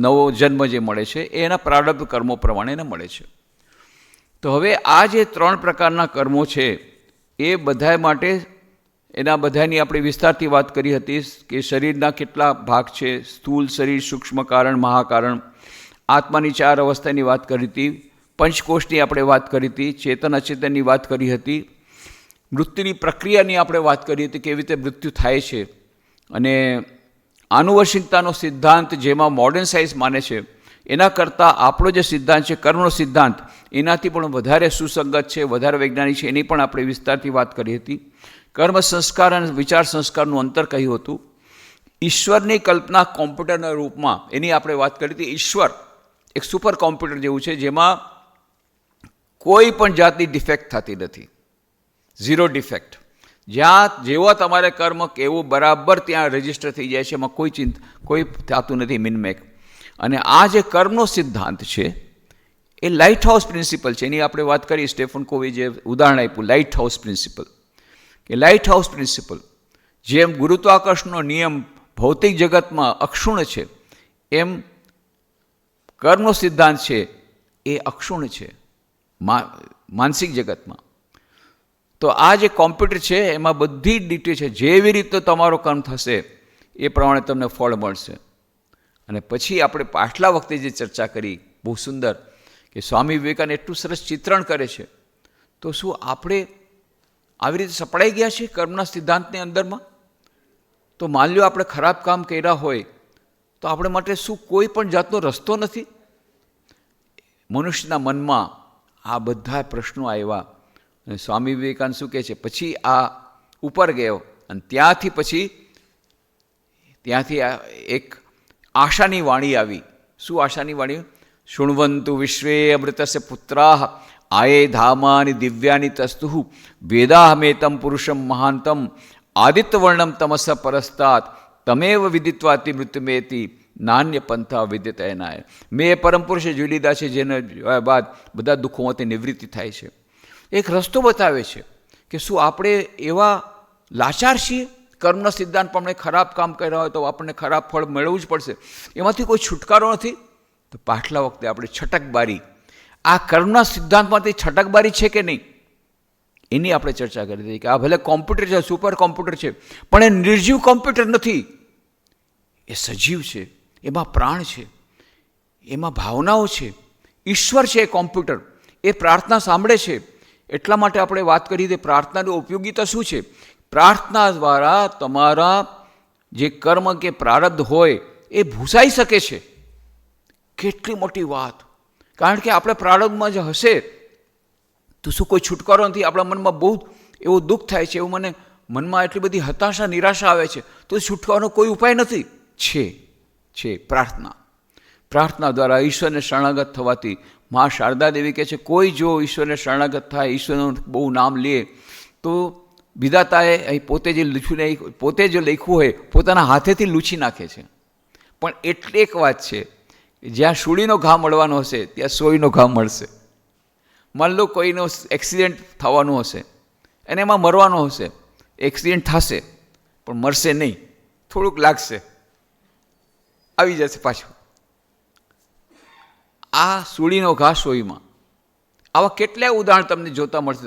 નવો જન્મ જે મળે છે એ એના પ્રારબ્ધ કર્મો પ્રમાણે એને મળે છે. તો હવે આ જે 3 પ્રકારના કર્મો છે એ બધા માટે, એના બધાની આપણે વિસ્તારથી વાત કરી હતી કે શરીરના કેટલા ભાગ છે, સ્થૂલ શરીર, સૂક્ષ્મ કારણ, મહાકારણ, આત્માની 4 અવસ્થાની વાત કરી હતી, પંચકોશની આપણે વાત કરી હતી, ચેતન અચેતનની વાત કરી હતી, મૃત્યુની પ્રક્રિયાની આપણે વાત કરી હતી, કેવી રીતે મૃત્યુ થાય છે, અને આનુવંશિકતાનો સિદ્ધાંત જેમાં મોડર્ન સાયન્સ માને છે એના કરતાં આપણો જે સિદ્ધાંત છે કર્મનો સિદ્ધાંત, એનાથી પણ વધારે સુસંગત છે, વધારે વૈજ્ઞાનિક છે, એની પણ આપણે વિસ્તારથી વાત કરી હતી. કર્મ સંસ્કાર અને વિચાર સંસ્કારનું અંતર કહ્યું હતું. ઈશ્વરની કલ્પના કોમ્પ્યુટરના રૂપમાં, એની આપણે વાત કરી હતી. ઈશ્વર એક સુપર કોમ્પ્યુટર જેવું છે જેમાં કોઈ પણ જાતની ડિફેક્ટ થતી નથી, 0 ડિફેક્ટ. જ્યાં જેવો તમારે કર્મ કેવું બરાબર ત્યાં રજિસ્ટર થઈ જાય છે, એમાં કોઈ થતું નથી મિનમેક. અને આ જે કર્મનો સિદ્ધાંત છે એ લાઇટ હાઉસ પ્રિન્સિપલ છે, એની આપણે વાત કરી. સ્ટેફન કોવી જે ઉદાહરણ આપ્યું લાઇટ હાઉસ પ્રિન્સિપલ, કે લાઇટ હાઉસ પ્રિન્સિપલ જેમ ગુરુત્વાકર્ષણનો નિયમ ભૌતિક જગતમાં અક્ષુણ છે, એમ કર્મનો સિદ્ધાંત છે એ અક્ષુણ છે માનસિક જગતમાં. તો આ જે કોમ્પ્યુટર છે એમાં બધી જ ડિટેલ છે, જેવી રીતે તમારો કર્મ થશે એ પ્રમાણે તમને ફળ મળશે. અને પછી આપણે પાછલા વખતે જે ચર્ચા કરી બહુ સુંદર, કે સ્વામી વિવેકાનંદ એટલું સરસ ચિત્રણ કરે છે. તો શું આપણે આવી રીતે સપડાઈ ગયા છે કર્મના સિદ્ધાંતની અંદરમાં? તો માન લો આપણે ખરાબ કામ કર્યા હોય તો આપણે માટે શું કોઈ પણ જાતનો રસ્તો નથી? મનુષ્યના મનમાં આ બધા પ્રશ્નો આવ્યા, અને સ્વામી વિવેકાનંદ શું કહે છે, પછી આ ઉપર ગયો અને ત્યાંથી એક આશાની વાણી આવી. શું આશાની વાણી? શૃણવંતુ વિશ્વે અમૃતસ્ય પુત્રાઃ આયે ધામાની દિવ્યાની તસ્તુ વેદાહમેતમ પુરુષમ મહાંતમ આદિત્યવર્ણમ તમસ પરસ્તાત તમેવ વિદિત્વાતિ મૃત્યુમેતી નાન્ય પંથા વિદ્યતયનાય. મેં એ પરમ પુરુષે જોઈ લીધા છે જેને બાદ બધા દુઃખોમાંથી નિવૃત્તિ થાય છે. એક રસ્તો બતાવે છે કે શું આપણે એવા લાચાર છીએ? કર્મના સિદ્ધાંત પ્રમાણે ખરાબ કામ કર્યા હોય તો આપણને ખરાબ ફળ મેળવવું જ પડશે, એમાંથી કોઈ છુટકારો નથી. તો પાછલા વખતે આપણે છટકબારી, આ કર્મના સિદ્ધાંતમાંથી છટકબારી છે કે નહીં એની આપણે ચર્ચા કરી હતી. કે આ ભલે કોમ્પ્યુટર છે, સુપર કોમ્પ્યુટર છે, પણ એ નિર્જીવ કોમ્પ્યુટર નથી, એ સજીવ છે, એમાં પ્રાણ છે, એમાં ભાવનાઓ છે, ઈશ્વર છે. એ કોમ્પ્યુટર એ પ્રાર્થના સાંભળે છે. એટલા માટે આપણે વાત કરી હતી પ્રાર્થનાની ઉપયોગિતા શું છે. પ્રાર્થના દ્વારા તમારા જે કર્મ કે પ્રારબ્ધ હોય એ ભૂસાઈ શકે છે. કેટલી મોટી વાત! કારણ કે આપણે પ્રારબ્ધમાં જ હશે તો શું કોઈ છુટકારો નથી? આપણા મનમાં બહુ એવું દુઃખ થાય છે, એવું મને મનમાં એટલી બધી હતાશા નિરાશા આવે છે, તો છૂટવાનો કોઈ ઉપાય નથી. છે પ્રાર્થના. પ્રાર્થના દ્વારા ઈશ્વરને શરણાગત થવાથી મા શારદા દેવી કહે છે, કોઈ જો ઈશ્વરને શરણાગત થાય, ઈશ્વરનું બહુ નામ લે, તો વિધાતાએ અહીં પોતે જે લખ્યું હોય પોતાના હાથેથી લૂછી નાખે છે. પણ એટલી એક વાત છે, જ્યાં શૂળીનો ઘા મળવાનો હશે ત્યાં સોયનો ઘા મળશે. માન લો કોઈનો એક્સિડન્ટ થવાનું હશે અને એમાં મરવાનો હશે, એક્સિડન્ટ થશે પણ મરશે નહીં, થોડુંક લાગશે, આવી જશે પાછું. આ સૂળીનો ઘા સોયમાં. આવા કેટલાય ઉદાહરણ તમને જોતા મળશે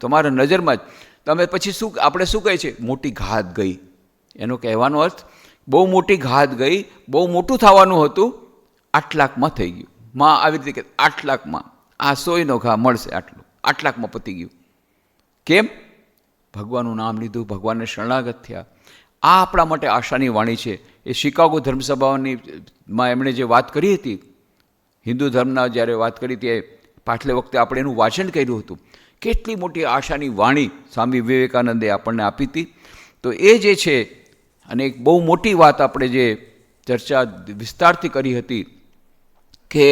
તમારા નજરમાં જ. તમે પછી આપણે શું કહે છે, મોટી ઘાત ગઈ. એનો કહેવાનો અર્થ બહુ મોટી ઘાત ગઈ, બહુ મોટું થવાનું હતું, 8 લાખમાં થઈ ગયું. માં આવી રીતે કહે 8 લાખમાં આ સોયનો ઘા મળશે, 8 લાખમાં પતી ગયું. કેમ? ભગવાનનું નામ લીધું, ભગવાનને શરણાગત થયા. આ આપણા માટે આશાની વાણી છે. એ શિકાગો ધર્મસભામાં એમણે જે વાત કરી હતી, હિન્દુ ધર્મના જ્યારે વાત કરી તે પાછલે વખતે આપણે એનું વાંચન કર્યું હતું. કેટલી મોટી આશાની વાણી સ્વામી વિવેકાનંદે આપણને આપી હતી. તો એ જે છે, અને એક બહુ મોટી વાત આપણે જે ચર્ચા વિસ્તારથી કરી હતી કે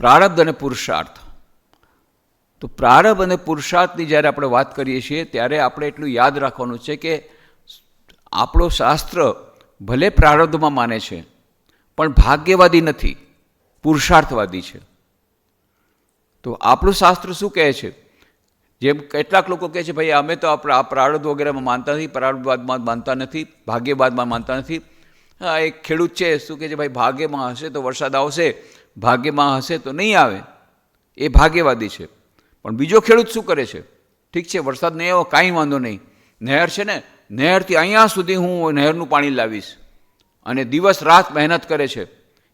પ્રારબ્ધ અને પુરુષાર્થ. તો પ્રારબ્ધ અને પુરુષાર્થની જ્યારે આપણે વાત કરીએ છીએ ત્યારે આપણે એટલું યાદ રાખવાનું છે કે આપણો શાસ્ત્ર ભલે પ્રારબ્ધમાં માને છે પણ ભાગ્યવાદી નથી, પુરુષાર્થવાદી છે. તો આપણું શાસ્ત્ર શું કહે છે? જેમ કેટલાક લોકો કહે છે, ભાઈ અમે તો આ પ્રારબ્ધ વગેરેમાં માનતા નથી, પ્રારબ્ધવાદમાં માનતા નથી, ભાગ્યવાદમાં માનતા નથી. હા, એક ખેડૂત છે, શું કહે છે, ભાઈ ભાગ્યમાં હશે તો વરસાદ આવશે, ભાગ્યમાં હશે તો નહીં આવે. એ ભાગ્યવાદી છે. પણ બીજો ખેડૂત શું કરે છે? ઠીક છે, વરસાદ નહીં આવ્યો, કાંઈ વાંધો નહીં, નહેર છે ને, નહેરથી અહીંયા સુધી હું નહેરનું પાણી લાવીશ, અને દિવસ રાત મહેનત કરે છે.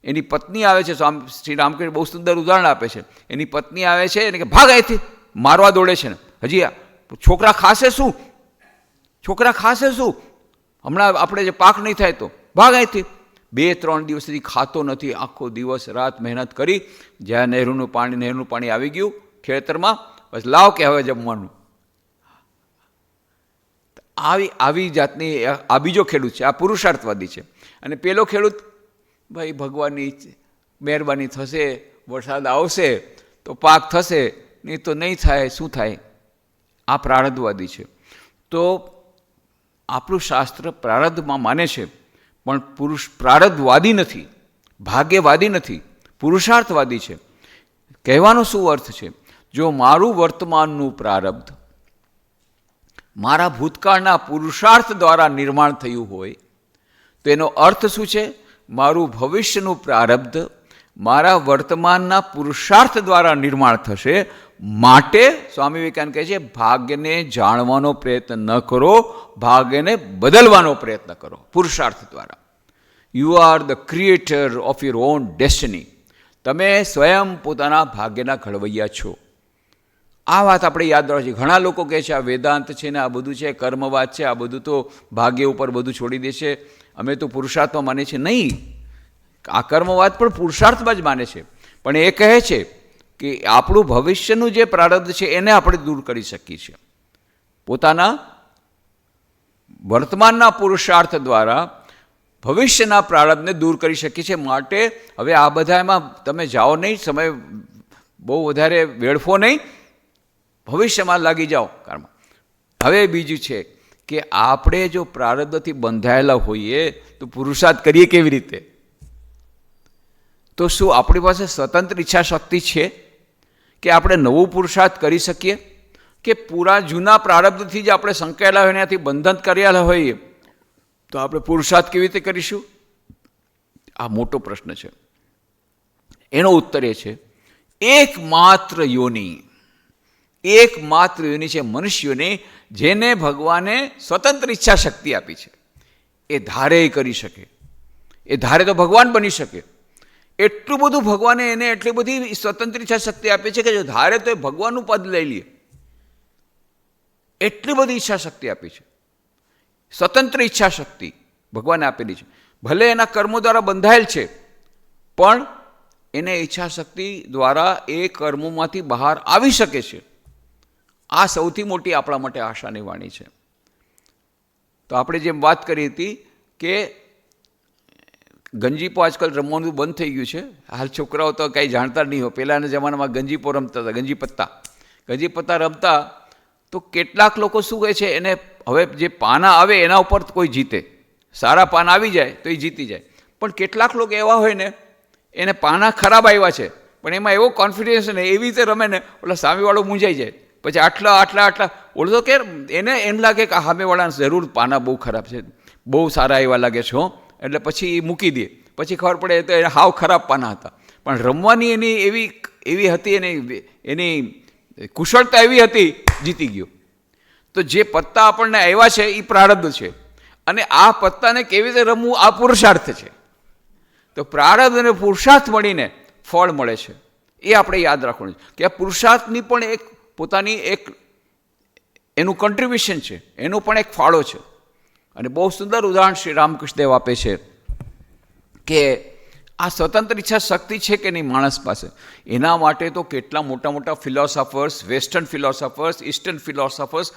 એની પત્ની આવે છે, શ્રી રામકૃષ્ણ બહુ સુંદર ઉદાહરણ આપે છે. એની પત્ની આવે છે એને કે ભાગ અહીંથી, મારવા દોડે છે ને. હજી છોકરા ખાશે શું? હમણાં આપણે જે પાક નહીં થાય તો ભાગ અહીંથી. 2-3 દિવસ સુધી ખાતો નથી, આખો દિવસ રાત મહેનત કરી, જ્યાં નહેરનું પાણી આવી ગયું ખેતરમાં, બસ લાવ કે હવે જમવાનું. આવી જાતની આ બીજો ખેડૂત છે, આ પુરુષાર્થવાદી છે. અને પેલો ખેડૂત, ભાઈ ભગવાનની મહેરબાની થશે, વરસાદ આવશે તો પાક થશે, નહીં તો નહીં થાય, શું થાય? આ પ્રારબ્ધવાદી છે. તો આપણું શાસ્ત્ર પ્રારબ્ધમાં માને છે પણ પ્રારબ્ધવાદી નથી, ભાગ્યવાદી નથી, પુરુષાર્થવાદી છે. કહેવાનો શું અર્થ છે? જો મારું વર્તમાનનું પ્રારબ્ધ મારા ભૂતકાળના પુરુષાર્થ દ્વારા નિર્માણ થયું હોય તો એનો અર્થ શું છે? મારું ભવિષ્યનું પ્રારબ્ધ મારા વર્તમાનના પુરુષાર્થ દ્વારા નિર્માણ થશે. માટે સ્વામી વિવેકાનંદ કહે છે, ભાગ્યને જાણવાનો પ્રયત્ન ન કરો, ભાગ્યને બદલવાનો પ્રયત્ન કરો પુરુષાર્થ દ્વારા. You are the creator of your own destiny. તમે સ્વયં પોતાના ભાગ્યના ઘડવૈયા છો. આ વાત આપણે યાદ રાખીએ. ઘણા લોકો કહે છે આ વેદાંત છે ને આ બધું છે, કર્મવાદ છે, આ બધું તો ભાગ્ય ઉપર બધું છોડી દે છે, અમે તો પુરુષાર્થમાં માને છે. નહીં, આ કર્મવાદ પણ પુરુષાર્થમાં જ માને છે. પણ એ કહે છે કે આપણું ભવિષ્યનું જે પ્રારબ્ધ છે એને આપણે દૂર કરી શકીએ છીએ પોતાના વર્તમાનના પુરુષાર્થ દ્વારા. ભવિષ્યના પ્રારબ્ધને દૂર કરી શકીએ છીએ. માટે હવે આ બધા એમાં તમે જાઓ નહીં, સમય બહુ વધારે વેડફો નહીં, ભવિષ્યમાં લાગી જાઓ કારમાં. હવે બીજું છે કે આપણે જો પ્રારબ્ધથી બંધાયેલા હોઈએ તો પુરુષાર્થ કરીએ કેવી રીતે? તો શું આપણી પાસે સ્વતંત્ર ઈચ્છા શક્તિ છે કે આપણે નવું પુરુષાર્થ કરી શકીએ? કે પૂરા જૂના પ્રારબ્ધથી જ આપણે સંકળાયેલા હોય, એનાથી બંધન કરેલા હોઈએ તો આપણે પુરુષાર્થ કેવી રીતે કરીશું? આ મોટો પ્રશ્ન છે. એનો ઉત્તર એ છે, એકમાત્ર યોનિ છે મનુષ્યોની, જેને ભગવાને સ્વતંત્ર ઈચ્છા શક્તિ આપી છે. એ ધારે કરી શકે, એ ધારે તો ભગવાન બની શકે. એટલું બધું ભગવાને એને એટલી બધી સ્વતંત્ર ઈચ્છા શક્તિ આપી છે કે જો ધારે તો એ ભગવાનનું પદ લઈ લે, એટલી બધી ઈચ્છા શક્તિ આપી છે. સ્વતંત્ર ઈચ્છા શક્તિ ભગવાને આપેલી છે. ભલે એના કર્મો દ્વારા બંધાયેલ છે પણ એને ઈચ્છા શક્તિ દ્વારા એ કર્મોમાંથી બહાર આવી શકે છે. આ સૌથી મોટી આપણા માટે આશાની વાણી છે. તો આપણે જેમ વાત કરી હતી કે ગંજીપો આજકાલ રમવાનું બંધ થઈ ગયું છે. હાલ છોકરાઓ તો કંઈ જાણતા નહીં હોય. પહેલાંના જમાનામાં ગંજીપો રમતા હતા, ગંજી પત્તા રમતા. તો કેટલાક લોકો શું કહે છે, એને હવે જે પાના આવે એના ઉપર કોઈ જીતે, સારા પાના આવી જાય તો એ જીતી જાય. પણ કેટલાક લોકો એવા હોય ને, એને પાના ખરાબ આવ્યા છે પણ એમાં એવો કોન્ફિડન્સ ને એવી રીતે રમે ને ઓલા સામેવાળો મૂંઝાઈ જાય. પછી આટલા ઓળખો કે એને એમ લાગે કે સામેવાળાને જરૂર પાના બહુ ખરાબ છે, બહુ સારા એવા લાગે છે હો, એટલે પછી એ મૂકી દે. પછી ખબર પડે તો એને હાવ ખરાબ પાના હતા. પણ રમવાની એની એવી હતી, એની કુશળતા એવી હતી, જીતી ગયો. તો જે પત્તા આપણને આવ્યા છે એ પ્રારબ્ધ છે, અને આ પત્તાને કેવી રીતે રમવું આ પુરુષાર્થ છે. તો પ્રારબ્ધ અને પુરુષાર્થ મળીને ફળ મળે છે. એ આપણે યાદ રાખવાનું છે કે આ પુરુષાર્થની પણ એક પોતાની એક એનું કન્ટ્રીબ્યુશન છે, એનો પણ એક ફાળો છે. અને બહુ સુંદર ઉદાહરણ શ્રી રામકૃષ્ણદેવ આપે છે કે આ સ્વતંત્ર ઈચ્છા શક્તિ છે કે નહીં માણસ પાસે. એના માટે તો કેટલા મોટા મોટા philosophers, western philosophers, eastern philosophers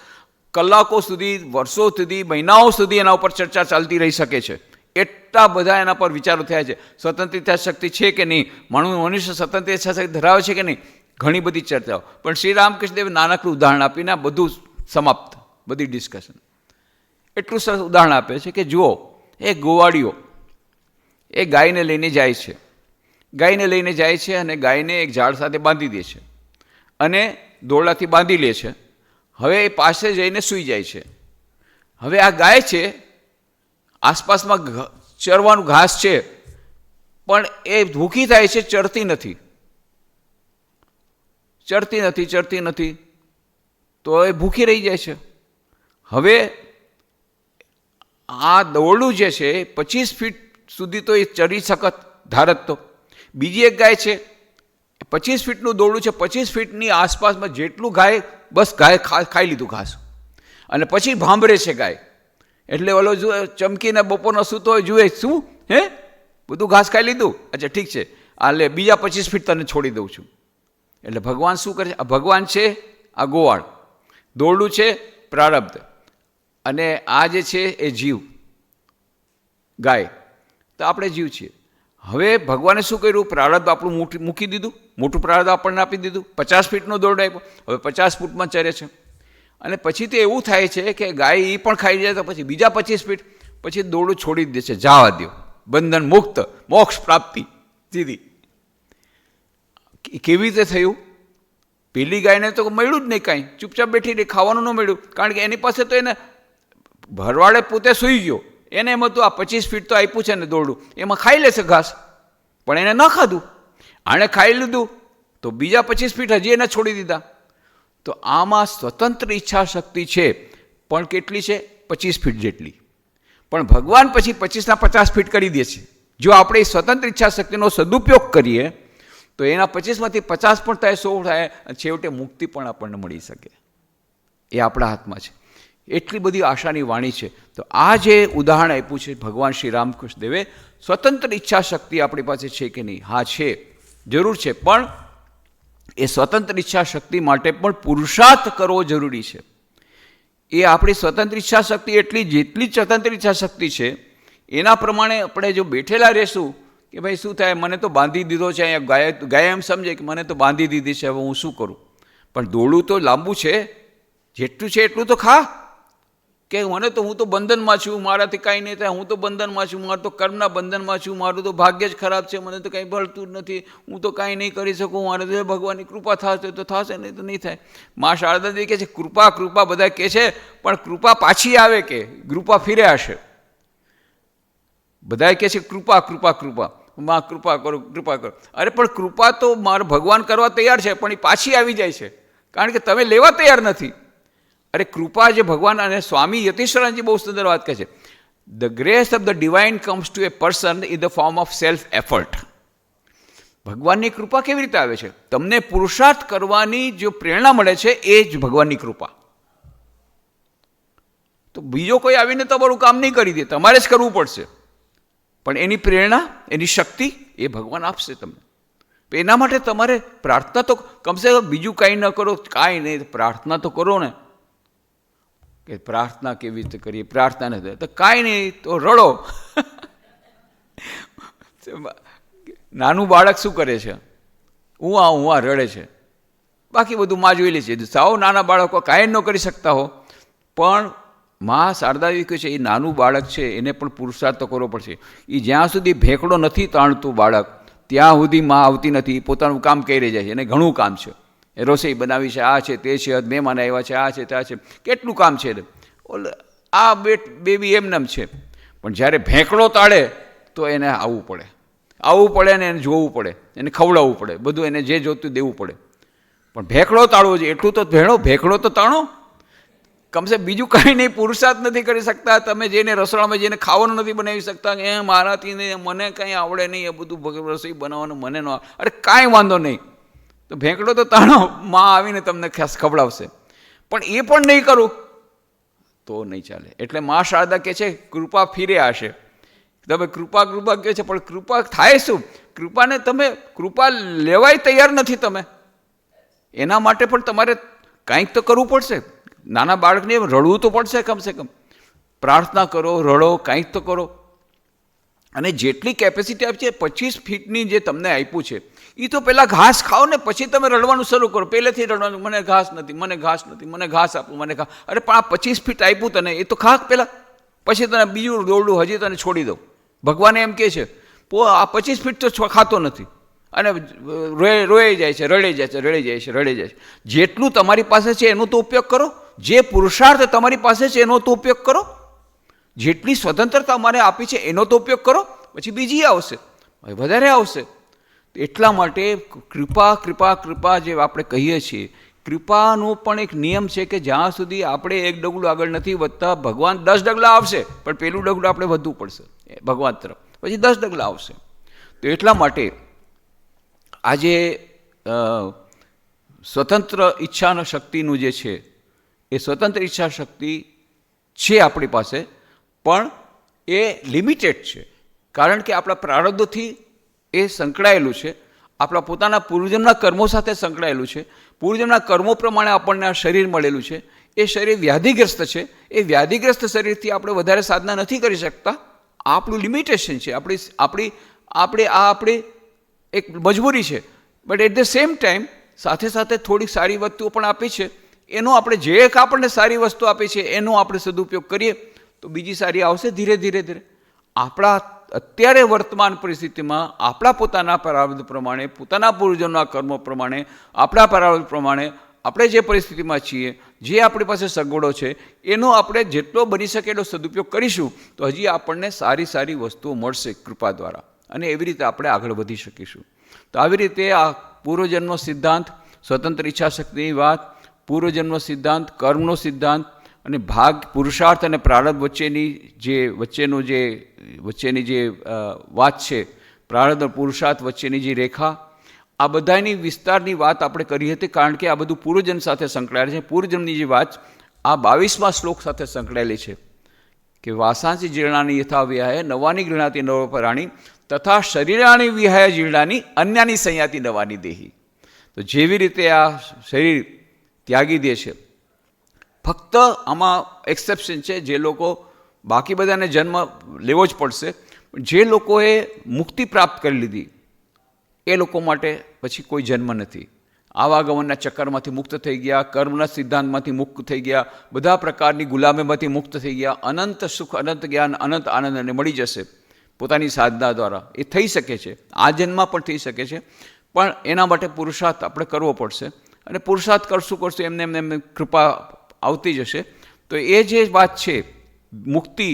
કલાકો સુધી, વર્ષો સુધી, મહિનાઓ સુધી એના ઉપર ચર્ચા ચાલતી રહી શકે છે. એટલા બધા એના પર વિચારો થયા છે. સ્વતંત્ર ઈચ્છા શક્તિ છે કે નહીં, મનુષ્ય સ્વતંત્ર ઈચ્છા શક્તિ ધરાવે છે કે નહીં, ઘણી બધી ચર્ચાઓ. પણ શ્રી રામકૃષ્ણદેવે નાનકડું ઉદાહરણ આપીને બધું સમાપ્ત, બધી ડિસ્કશન. એટલું સરસ ઉદાહરણ આપે છે કે જુઓ, એ ગોવાળીઓ એ ગાયને લઈને જાય છે, અને ગાયને એક ઝાડ સાથે બાંધી દે છે અને દોરડાથી બાંધી લે છે. હવે એ પાસે જઈને સૂઈ જાય છે. હવે આ ગાય છે, આસપાસમાં ચરવાનું ઘાસ છે, પણ એ ભૂખી થાય છે, ચરતી નથી, તો એ ભૂખી રહી જાય છે. હવે આ દોરડું જે છે 25 ફીટ સુધી તો એ ચરી શકત, ધારત. તો બીજી એક ગાય છે, 25 ફીટનું દોરડું છે, 25 ફીટની આસપાસમાં જેટલું ગાય, બસ ગાય ખાઈ લીધું ઘાસ, અને પછી ભાંભરે છે ગાય. એટલે ઓલો ચમકીને બપોરનો સૂતો હોય, જુએ શું હે બધું ઘાસ ખાઈ લીધું, અચ્છા ઠીક છે, આ લે બીજા 25 ફીટ તને છોડી દઉં છું. એટલે ભગવાન શું કરે છે? આ ભગવાન છે, આ ગોવાળ, દોરડું છે પ્રારબ્ધ, અને આ જે છે એ જીવ ગાય. તો આપણે જીવ છીએ. હવે ભગવાને શું કર્યું? પ્રારબ્ધ આપણું મૂકી દીધું, મોટું પ્રારબ્ધ આપણને આપી દીધું. 50 ફીટનો દોરડો આપ્યો, હવે 50 ફૂટમાં ચરે છે. અને પછી તો એવું થાય છે કે ગાય એ પણ ખાઈ જાય, તો પછી બીજા 25 ફીટ પછી દોરડું છોડી દે છે, જવા દો, બંધન મુક્ત, મોક્ષ પ્રાપ્તિ સીધી. કેવી રીતે થયું? પેલી ગાયને તો મળ્યું જ નહીં કાંઈ, ચૂપચાપ બેઠી રહી, ખાવાનું ન મળ્યું, કારણ કે એની પાસે તો એને ભરવાડે પોતે સૂઈ ગયો, એને એમ હતું આ 25 ફીટ તો આપ્યું છે ને દોરડું, એમાં ખાઈ લેશે ઘાસ, પણ એને ન ખાધું. આણે ખાઈ લીધું તો બીજા 25 ફીટ હજી એને છોડી દીધા. તો આમાં સ્વતંત્ર ઈચ્છા શક્તિ છે, પણ કેટલી છે? 25 ફીટ જેટલી. પણ ભગવાન પછી 25ના 50 ફીટ કરી દે છે. જો આપણે સ્વતંત્ર ઈચ્છા શક્તિનો સદુપયોગ કરીએ તો એના 25માંથી 50 પણ થાય, 100 થાય, અને છેવટે મુક્તિ પણ આપણને મળી શકે. એ આપણા હાથમાં છે. એટલી બધી આશાની વાણી છે. તો આ જે ઉદાહરણ આપ્યું છે ભગવાન શ્રી રામકૃષ્ણ દેવે, સ્વતંત્ર ઈચ્છા શક્તિ આપણી પાસે છે કે નહીં? હા છે, જરૂર છે. પણ એ સ્વતંત્ર ઈચ્છા શક્તિ માટે પણ પુરુષાર્થ કરવો જરૂરી છે. એ આપણી સ્વતંત્ર ઈચ્છા શક્તિ જેટલી સ્વતંત્ર ઈચ્છા શક્તિ છે એના પ્રમાણે આપણે જો બેઠેલા રહેશું કે ભાઈ શું થાય, મને તો બાંધી દીધો છે, અહીંયા ગાય એમ સમજે કે મને તો બાંધી દીધી છે, હવે હું શું કરું? પણ દોરડું તો લાંબુ છે, જેટલું છે એટલું તો ખા. કે હું તો બંધનમાં છું, મારાથી કાંઈ નહીં થાય, હું તો બંધનમાં છું, મારું તો કર્મના બંધનમાં છું, મારું તો ભાગ્ય જ ખરાબ છે, મને તો કંઈ ભળતું જ નથી, હું તો કાંઈ નહીં કરી શકું, મારે તો ભગવાનની કૃપા થશે તો થશે, નહીં તો નહીં થાય. મા શારદાજી કહે છે કૃપા કૃપા બધા કહે છે, પણ કૃપા પાછી આવે કે કૃપા ફીરે હશે? બધા કહે છે કૃપા કૃપા કૃપા, માં કૃપા કરો, કૃપા કરો. અરે પણ કૃપા તો મારો ભગવાન કરવા તૈયાર છે, પણ એ પાછી આવી જાય છે, કારણ કે તમે લેવા તૈયાર નથી. અરે કૃપા જે ભગવાન, અને સ્વામી યતીશ્વરાનજી બહુ સુંદર વાત કહે છે, the grace of the divine comes to A person in the form of self effort. ભગવાનની કૃપા કેવી રીતે આવે છે? તમને પુરુષાર્થ કરવાની જો પ્રેરણા મળે છે એ જ ભગવાનની કૃપા. તો બીજો કોઈ આવીને તમારું કામ નહીં કરી દે, તમારે જ કરવું પડશે. પણ એની પ્રેરણા, એની શક્તિ એ ભગવાન આપશે તમને. એના માટે તમારે પ્રાર્થના તો કમસે કમ બીજું કાંઈ ન કરો, કાંઈ નહીં, પ્રાર્થના તો કરો ને. કે પ્રાર્થના કેવી રીતે કરીએ, પ્રાર્થના નથી તો કાંઈ નહીં, તો રડો. નાનું બાળક શું કરે છે? હું આ રડે છે, બાકી બધું માં જોઈ લે છે. સાવ નાના બાળકો કાંઈ ન કરી શકતા હો, પણ માં શારદાજી કહે છે એ નાનું બાળક છે એને પણ પુરુષાર્થ તો કરવો પડશે. એ જ્યાં સુધી ભેંકડો નથી તાણતું બાળક, ત્યાં સુધી માં આવતી નથી. પોતાનું કામ કરી રહી જાય છે, એને ઘણું કામ છે. એ રસોઈ બનાવી છે, આ છે તે છે, મહેમાન આવ્યા છે, આ છે તે છે, કેટલું કામ છે. આ બેબી એમનેમ છે, પણ જ્યારે ભેંકડો તાળે તો એને આવવું પડે ને એને જોવું પડે, એને ખવડાવવું પડે, બધું એને જે જોતું દેવું પડે. પણ ભેંકડો તાળવો છે એટલું તો ભેંકડો તો તાણો. કમસે બીજું કાંઈ નહીં, પુરુષાર્થ નથી કરી શકતા તમે, જેને રસોડામાં જઈને ખાવાનું નથી બનાવી શકતા, એ મારાથી નહીં, મને કંઈ આવડે નહીં, એ બધું રસોઈ બનાવવાનું મને ન આવે. અરે કાંઈ વાંધો નહીં, તો ભેંકડો તો તાણો, માં આવીને તમને ખાસ ખવડાવશે. પણ એ પણ નહીં કરું તો નહીં ચાલે. એટલે મા શારદા કહે છે કૃપા ફીરે આવશે. તમે કૃપા કહે છે, પણ કૃપા થાય શું? કૃપા લેવાય તૈયાર નથી તમે. એના માટે પણ તમારે કાંઈક તો કરવું પડશે. નાના બાળકને રડવું તો પડશે, કમસે કમ પ્રાર્થના કરો, રડો, કાંઈક તો કરો. અને જેટલી કેપેસિટી આપી છે 25 ફીટની જે તમને આપ્યું છે, એ તો પહેલાં ઘાસ ખાઓ ને પછી તમે રડવાનું શરૂ કરો. પહેલેથી રડવાનું, મને ઘાસ નથી, મને ઘાસ નથી, મને ઘાસ આપો, મને ઘાસ. અરે પણ આ 25 ફીટ આપ્યું તને, એ તો ખા પહેલાં, પછી તને બીજું દોરડું હજી તને છોડી દઉં. ભગવાને એમ કહે છે આ 25 ફીટ તો ખાતો નથી અને રોઈ જાય છે, રડી જાય છે. જેટલું તમારી પાસે છે એનો તો ઉપયોગ કરો. જે પુરુષાર્થ તમારી પાસે છે એનો તો ઉપયોગ કરો. જેટલી સ્વતંત્રતા અમારે આપી છે એનો તો ઉપયોગ કરો, પછી બીજી આવશે, વધારે આવશે. એટલા માટે કૃપા જે આપણે કહીએ છીએ, કૃપાનો પણ એક નિયમ છે કે જ્યાં સુધી આપણે એક ડગલું આગળ નથી વધતા, ભગવાન 10 ડગલા આવશે, પણ પેલું ડગલું આપણે વધવું પડશે ભગવાન તરફ, પછી 10 ડગલા આવશે. તો એટલા માટે આજે સ્વતંત્ર ઈચ્છાના શક્તિનું જે છે, એ સ્વતંત્ર ઈચ્છા શક્તિ છે આપણી પાસે, પણ એ લિમિટેડ છે. કારણ કે આપણા પ્રારબ્ધોથી એ સંકળાયેલું છે, આપણા પોતાના પૂર્વજન્મના કર્મો સાથે સંકળાયેલું છે. પૂર્વજન્મના કર્મો પ્રમાણે આપણને આ શરીર મળેલું છે. એ શરીર વ્યાધિગ્રસ્ત છે. એ વ્યાધિગ્રસ્ત શરીરથી આપણે વધારે સાધના નથી કરી શકતા. આપણું લિમિટેશન છે, આપણી એક મજબૂરી છે. But at the same time સાથે થોડીક સારી વસ્તુઓ પણ આપી છે. એનો આપણે જે આપણને સારી વસ્તુ આપી છે એનો આપણે સદુપયોગ કરીએ તો બીજી સારી આવશે ધીરે ધીરે. આપણા અત્યારે વર્તમાન પરિસ્થિતિમાં આપણા પોતાના પ્રારબ્ધ પ્રમાણે, પોતાના પૂર્વજોના કર્મો પ્રમાણે, આપણા પ્રારબ્ધ પ્રમાણે આપણે જે પરિસ્થિતિમાં છીએ, જે આપણી પાસે સગવડો છે, એનો આપણે જેટલો બની શકે એટલો સદુપયોગ કરીશું તો હજી આપણને સારી વસ્તુઓ મળશે કૃપા દ્વારા, અને એવી રીતે આપણે આગળ વધી શકીશું. તો આવી રીતે આ પૂર્વજન્મનો સિદ્ધાંત, સ્વતંત્ર ઈચ્છાશક્તિની વાત, પૂર્વજન્મ સિદ્ધાંત, કર્મનો સિદ્ધાંત અને ભાગ, પુરુષાર્થ અને પ્રારબ્ધ વચ્ચેની જે વાત છે, પ્રારબ્ધ અને પુરુષાર્થ વચ્ચેની જે રેખા, આ બધાની વિસ્તારની વાત આપણે કરી હતી. કારણ કે આ બધું પૂર્વજન્મ સાથે સંકળાયેલ છે. પૂર્વજન્મની જે વાત આ 22મા શ્લોક સાથે સંકળાયેલી છે કે વાસાંસી જીર્ણાની યથા વિહાય નવાની ગૃણાતી નવપરાણી તથા શરીરાણી વિહાય જીર્ણાની અન્યાની સંયાતિ નવાની દેહી. તો જેવી રીતે આ શરીર ત્યાગી દે છે, ફક્ત આમાં એક્સેપ્શન છે, જે લોકો, બાકી બધાને જન્મ લેવો જ પડશે, જે લોકોએ મુક્તિ પ્રાપ્ત કરી લીધી એ લોકો માટે પછી કોઈ જન્મ નથી. આવાગમનના ચક્કરમાંથી મુક્ત થઈ ગયા, કર્મના સિદ્ધાંતમાંથી મુક્ત થઈ ગયા, બધા પ્રકારની ગુલામીમાંથી મુક્ત થઈ ગયા, અનંત સુખ, અનંત જ્ઞાન, અનંત આનંદને મળી જશે પોતાની સાધના દ્વારા. એ થઈ શકે છે, આ જન્મમાં પણ થઈ શકે છે, પણ એના માટે પુરુષાર્થ આપણે કરવો પડશે. અને પુરુષાર્થ કરશું એમને કૃપા આવતી જશે. તો એ જે વાત છે મુક્તિ,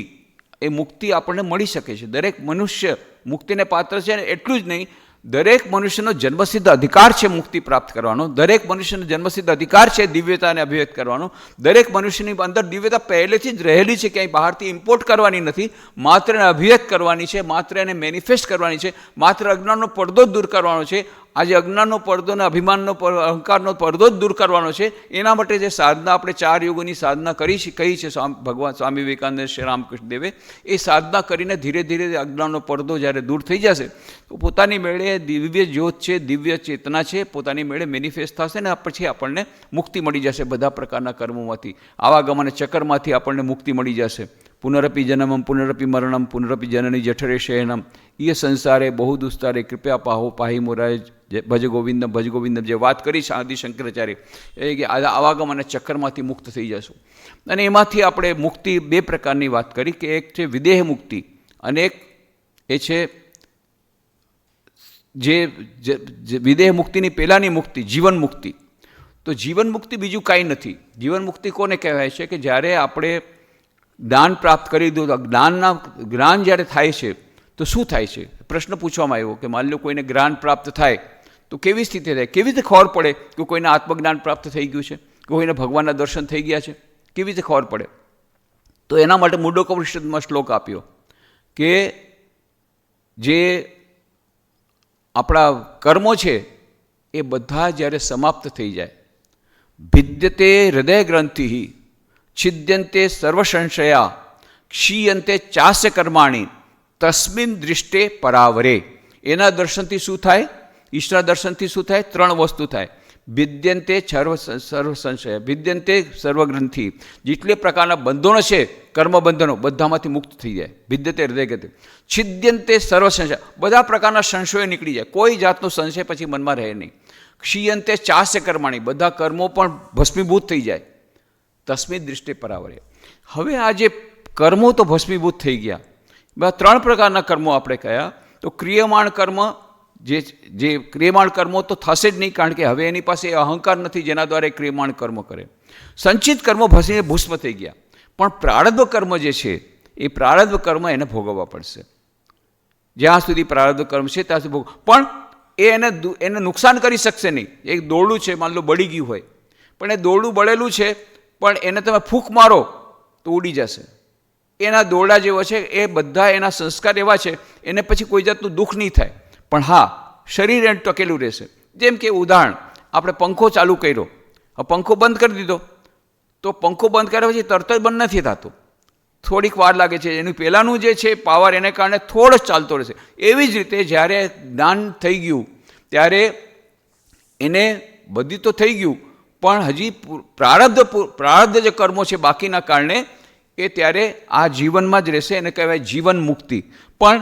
એ મુક્તિ આપણને મળી શકે છે. દરેક મનુષ્ય મુક્તિને પાત્ર છે. અને એટલું જ નહીં, દરેક મનુષ્યનો જન્મસિદ્ધ અધિકાર છે મુક્તિ પ્રાપ્ત કરવાનો. દરેક મનુષ્યનો જન્મસિદ્ધ અધિકાર છે દિવ્યતાને અભિવ્યક્ત કરવાનો. દરેક મનુષ્યની અંદર દિવ્યતા પહેલેથી જ રહેલી છે, ક્યાંય બહારથી ઇમ્પોર્ટ કરવાની નથી. માત્ર એને અભિવ્યક્ત કરવાની છે, માત્ર એને મેનિફેસ્ટ કરવાની છે, માત્ર અજ્ઞાનનો પડદો જ દૂર કરવાનો છે. આજે અજ્ઞાનનો પડદો અને અભિમાનનો અહંકારનો પડદો જ દૂર કરવાનો છે. એના માટે જે સાધના આપણે 4 યુગોની સાધના કહી છે ભગવાન સ્વામી વિવેકાનંદ શ્રી રામકૃષ્ણ દેવે, એ સાધના કરીને ધીરે ધીરે અજ્ઞાનનો પડદો જ્યારે દૂર થઈ જશે તો પોતાની મેળે દિવ્ય જ્યોત છે, દિવ્ય ચેતના છે, પોતાની મેળે મેનિફેસ્ટ થશે ને પછી આપણને મુક્તિ મળી જશે બધા પ્રકારના કર્મોમાંથી, આવાગમ અને ચક્કરમાંથી આપણને મુક્તિ મળી જશે. પુનરપી જન્મમ પુનરપી મરણમ પુનરપી જનની જઠરે શયનમ એ સંસારે બહુ દુસ્તારે કૃપયા પાહો પાહી મોરાય ભજ ગોવિંદમ જે વાત કરી આદિ શંકરાચાર્ય એ કે આવાગમ અને ચક્કરમાંથી મુક્ત થઈ જશું. અને એમાંથી આપણે મુક્તિ 2 પ્રકારની વાત કરી કે એક છે વિદેહ મુક્તિ અને એક એ છે જે વિદેહ મુક્તિની પહેલાંની મુક્તિ જીવન મુક્તિ. તો જીવન મુક્તિ બીજું કાંઈ નથી. જીવન મુક્તિ કોને કહેવાય છે કે જ્યારે આપણે જ્ઞાન પ્રાપ્ત કરી દો, જ્ઞાન જ્યારે થાય છે તો શું થાય છે? પ્રશ્ન પૂછવામાં આવ્યો કે માની લો કોઈને જ્ઞાન પ્રાપ્ત થાય તો કેવી સ્થિતિ થાય, કેવી રીતે ખબર પડે કે કોઈને આત્મજ્ઞાન પ્રાપ્ત થઈ ગયું છે, કે કોઈને ભગવાનના દર્શન થઈ ગયા છે, કેવી રીતે ખબર પડે? તો એના માટે મુંડકોપનિષદમાં શ્લોક આપ્યો કે જે આપણા કર્મો છે એ બધા જ્યારે સમાપ્ત થઈ જાય, ભિદ્યતે હૃદય ગ્રંથિ છિદ્યંતે સર્વસંશયા ક્ષીયંતે ચાસ્ય કર્માણી તસ્મિન દૃષ્ટે પરાવરે. એના દર્શનથી શું થાય? ઈશ્વર દર્શનથી શું થાય? 3 વસ્તુ થાય. ભિદ્યંતે સર્વ સંશય, ભિદ્યંતે સર્વગ્રંથિ, જેટલી પ્રકારના બંધનો છે કર્મબંધનો બધામાંથી મુક્ત થઈ જાય. ભિદ્યતે હૃદય ગતિ. છિદ્યંતે સર્વ સંશય, બધા પ્રકારના સંશયો નીકળી જાય, કોઈ જાતનો સંશય પછી મનમાં રહે નહીં. ક્ષીયંતે ચાસ્ય કર્માણી, બધા કર્મો પણ ભસ્મીભૂત થઈ જાય. તસ્મિન દૃષ્ટિ પરાવરે. હવે આ જે કર્મો તો ભસ્મીભૂત થઈ ગયા, 3 પ્રકારના કર્મો આપણે કયા તો ક્રિયમાણ કર્મ, જે ક્રિયમાણ કર્મો તો થશે જ નહીં કારણ કે હવે એની પાસે અહંકાર નથી જેના દ્વારા ક્રિયમાણ કર્મ કરે. સંચિત કર્મો ભસીને ભૂસ્મ થઈ ગયા. પણ પ્રારબ્ધ કર્મ જે છે એ પ્રારબ્ધ કર્મ એને ભોગવવા પડશે. જ્યાં સુધી પ્રારબ્ધ કર્મ છે ત્યાં સુધી પણ એને નુકસાન કરી શકશે નહીં. એક દોરડું છે, માન લો બળી ગયું હોય, પણ એ દોરડું બળેલું છે પણ એને તમે ફૂંક મારો તો ઉડી જશે. એના દોરડા જેવો છે એ બધા એના સંસ્કાર એવા છે એને પછી કોઈ જાતનું દુઃખ નહીં થાય. પણ હા, શરીર એને ટકેલું રહેશે. જેમ કે ઉદાહરણ, આપણે પંખો ચાલુ કર્યો, પંખો બંધ કરી દીધો તો પંખો બંધ કર્યા પછી તરત જ બંધ નથી થતો, થોડીક વાર લાગે છે. એનું પહેલાંનું જે છે પાવર એને કારણે થોડો જ ચાલતો રહેશે. એવી જ રીતે જ્યારે જ્ઞાન થઈ ગયું ત્યારે એને બધી તો થઈ ગયું પણ હજી પ્રારબ્ધ જે કર્મો છે બાકીના કારણે એ ત્યારે આ જીવનમાં જ રહેશે. એને કહેવાય જીવન મુક્તિ. પણ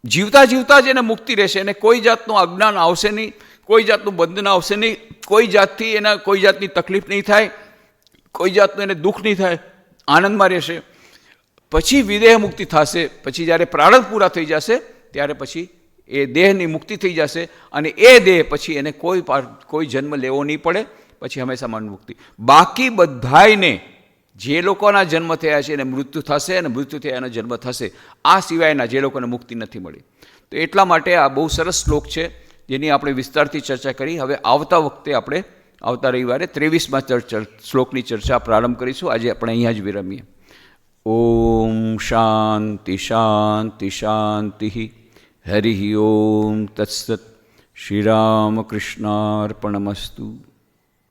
જીવતા જીવતા જ એને મુક્તિ રહેશે. એને કોઈ જાતનું અજ્ઞાન આવશે નહીં, કોઈ જાતનું બંધન આવશે નહીં, કોઈ જાતની તકલીફ નહીં થાય, કોઈ જાતનું એને દુઃખ નહીં થાય, આનંદમાં રહેશે. પછી વિદેહ મુક્તિ થશે. પછી જ્યારે પ્રારબ્ધ પૂરા થઈ જશે ત્યારે પછી એ દેહની મુક્તિ થઈ જશે અને એ દેહ પછી એને કોઈ જન્મ લેવો નહીં પડે. પછી હંમેશા મન મુક્તિ. બાકી બધાયને જે લોકોના જન્મ થયા છે એને મૃત્યુ થશે અને મૃત્યુ થયા એનો જન્મ થશે. આ સિવાયના જે લોકોને મુક્તિ નથી મળી. તો એટલા માટે આ બહુ સરસ શ્લોક છે જેની આપણે વિસ્તારથી ચર્ચા કરી. હવે આવતા વખતે આપણે આવતા રવિવારે 23મા શ્લોકની ચર્ચા પ્રારંભ કરીશું. આજે આપણે અહીંયા જ વિરમીએ. ઓમ શાંતિ શાંતિ શાંતિ. હરિ ઓમ તત્સત. શ્રી રામકૃષ્ણાર્પણમસ્તુ.